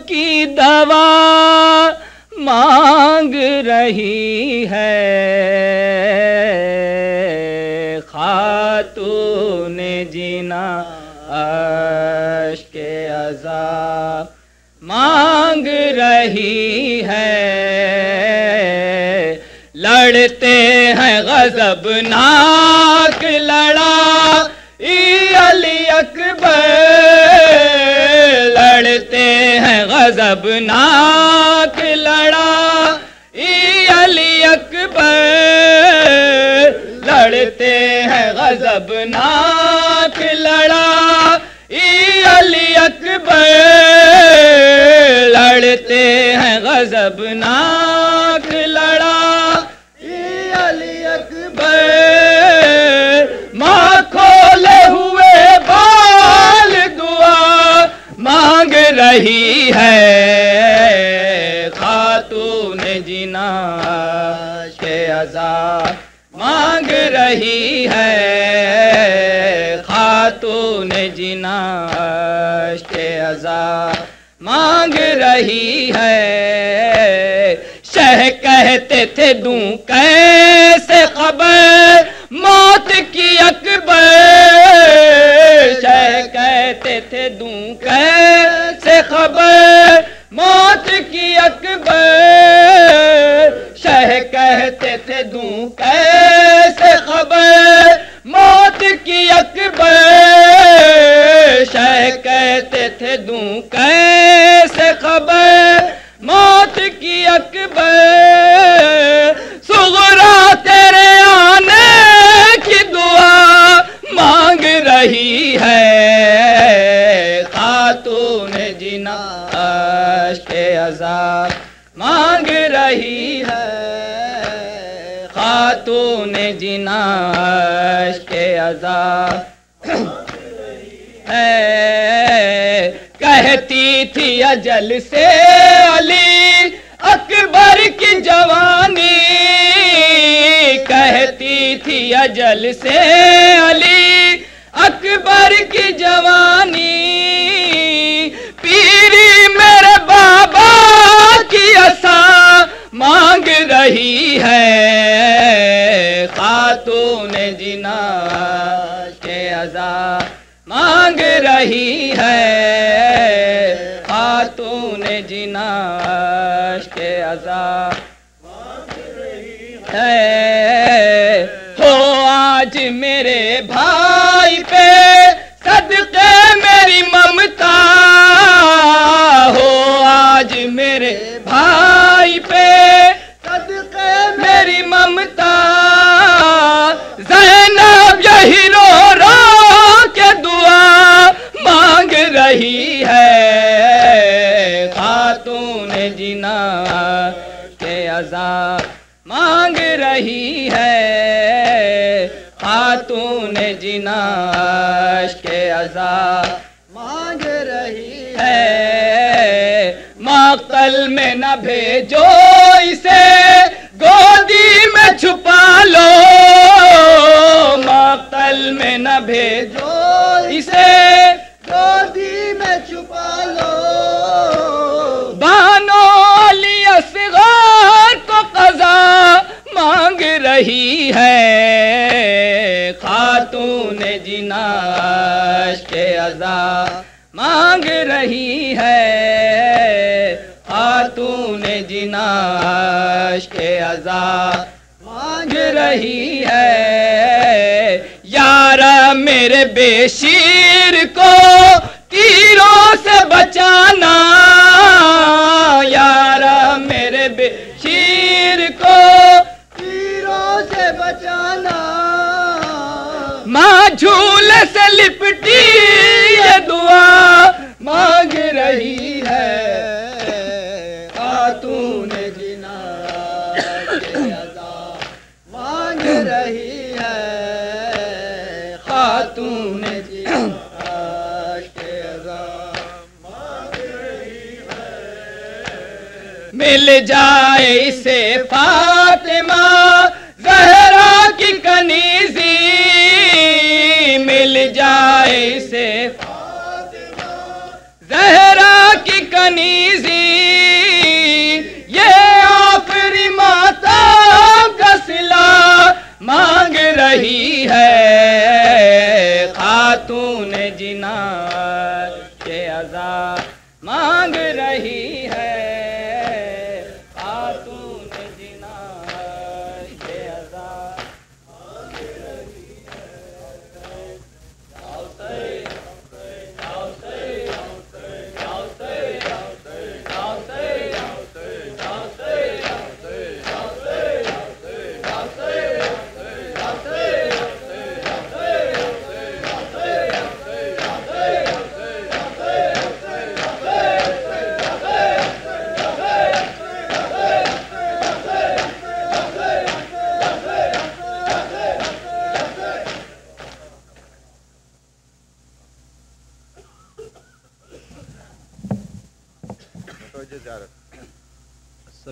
کی دوا، مانگ رہی ہے خاتون جینا اشک عذاب مانگ رہی ہے لڑتے ہیں غضبناک لڑائی علی اکبر لڑتے ہیں غضبناک لڑائی علی اکبر لڑتے ہیں غضبناک لڑائی علی اکبر لڑتے ہیں غضبناک لڑائی علی اکبر ماں کھولے ہوئے بال دعا مانگ رہی ہے خاتون جینا کے عذاب مانگ رہی ہے خاتون جینا کے عذاب مانگ رہی ہے شہ کہتے تھے دوں کیسے خبر موت کی اکبر شہ کہتے تھے دوں کیسے خبر موت کی اکبر شہ کہتے تھے دوں کیسے خبر موت کی اکبر شہ کہتے تھے دوں کیسے خبر موت کی اکبر صغرا تیرے آنے کی دعا مانگ رہی ہے خاتون جینا اشک عذاب مانگ رہی ہے خاتون جینا اشک عذاب کہتی تھی اجل سے علی اکبر کی جوانی کہتی تھی اجل سے علی اکبر کی جوانی پیری میرے بابا کی عصا مانگ رہی ہے خاتون جینا کے عذاب مانگ رہی ہے خاتون جینا کے عذاب مانگ رہی ہے ہو آج میرے بھائی پہ صدقے میری ممتا ہو آج میرے بھائی پہ صدقے میری ممتا زینب یہی رو رو کے دعا مانگ رہی ہے خاتون جینا کے عذاب مانگ رہی ہے خاتون جینا کے عذاب مانگ رہی ہے مقتل میں نہ بھیجو اسے گودی میں چھپا لو مقتل میں نہ بھیجو اسے گودی میں چھپا لو بانو علی اصغر کو قضا مانگ رہی ہے خاتون جینا کے عذاب مانگ رہی ہے خاتون جینا کے عذاب مانگ رہی ہے یار میرے بے شیر کو تیروں سے بچانا یار میرے بے شیر کو تیروں سے بچانا ماں جھولے سے لپٹی یہ دعا مانگ رہی ہے خاتون جینا کے عذاب مانگ رہی ہے خاتون جینا کے عذاب مانگ رہی ہے مل جائے اسے فاطمہ زہرا کی کنیزی مل جائے اسے زہرا کی کنیزی یہ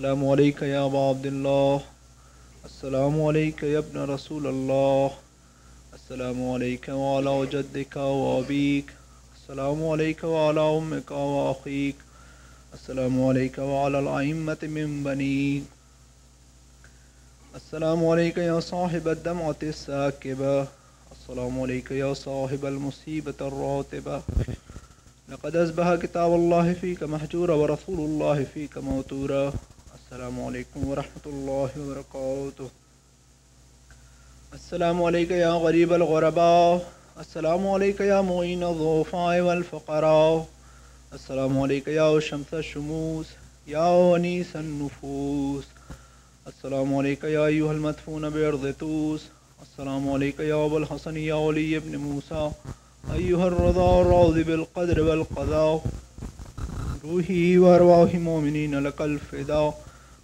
السلام علیکم یا ابا عبداللہ، السلام علیکم یا ابن رسول اللہ، السلام علیکم وعلی جدک و ابیک، السلام علیکم وعلی امک و اخیک، السلام علیکم وعلی الائمۃ من بنیک، السلام علیکم یا صاحب الدمعۃ الساکبہ، السلام علیکم یا صاحب المصیبۃ الراتبہ، لقد اصبح کتاب اللہ فیک محجورا ورسول اللہ فیک موتورا، السلام علیکم ورحمۃ اللہ وبرکاتہ، السلام علیکم یا غریب الغرباء، السلام علیکم یا معین الضعفاء والفقراء، السلام علیکم یا شمس الشموس یا انیس النفوس، السلام علیکم یا ایھا المدفون بارض طوس، السلام علیکم یا ابو الحسن یا علی ابن موسیٰ ایھا الرضا الراضی بالقدر والقضاء، روحی وارواح مومنین لک الفداء،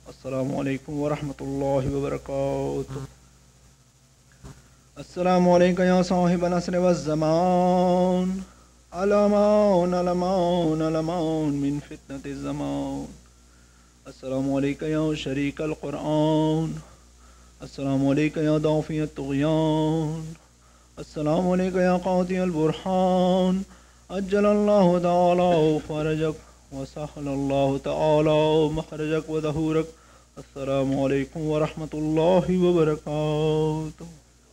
السلام علیکم ورحمۃ اللہ وبرکاتہ، السلام علیکم یا صاحب العصر والزمان، الامان الامان الامان من فتنة الزمان، السلام علیکم یا شریک القرآن، السلام علیکم یا دافع الطغیان، السلام علیکم یا قاطع البرہان، اجل اللہ تعالی فرجک وسہل اللہ تعالی مخرجک وظہورک، السلام علیکم ورحمۃ اللہ وبرکاتہ۔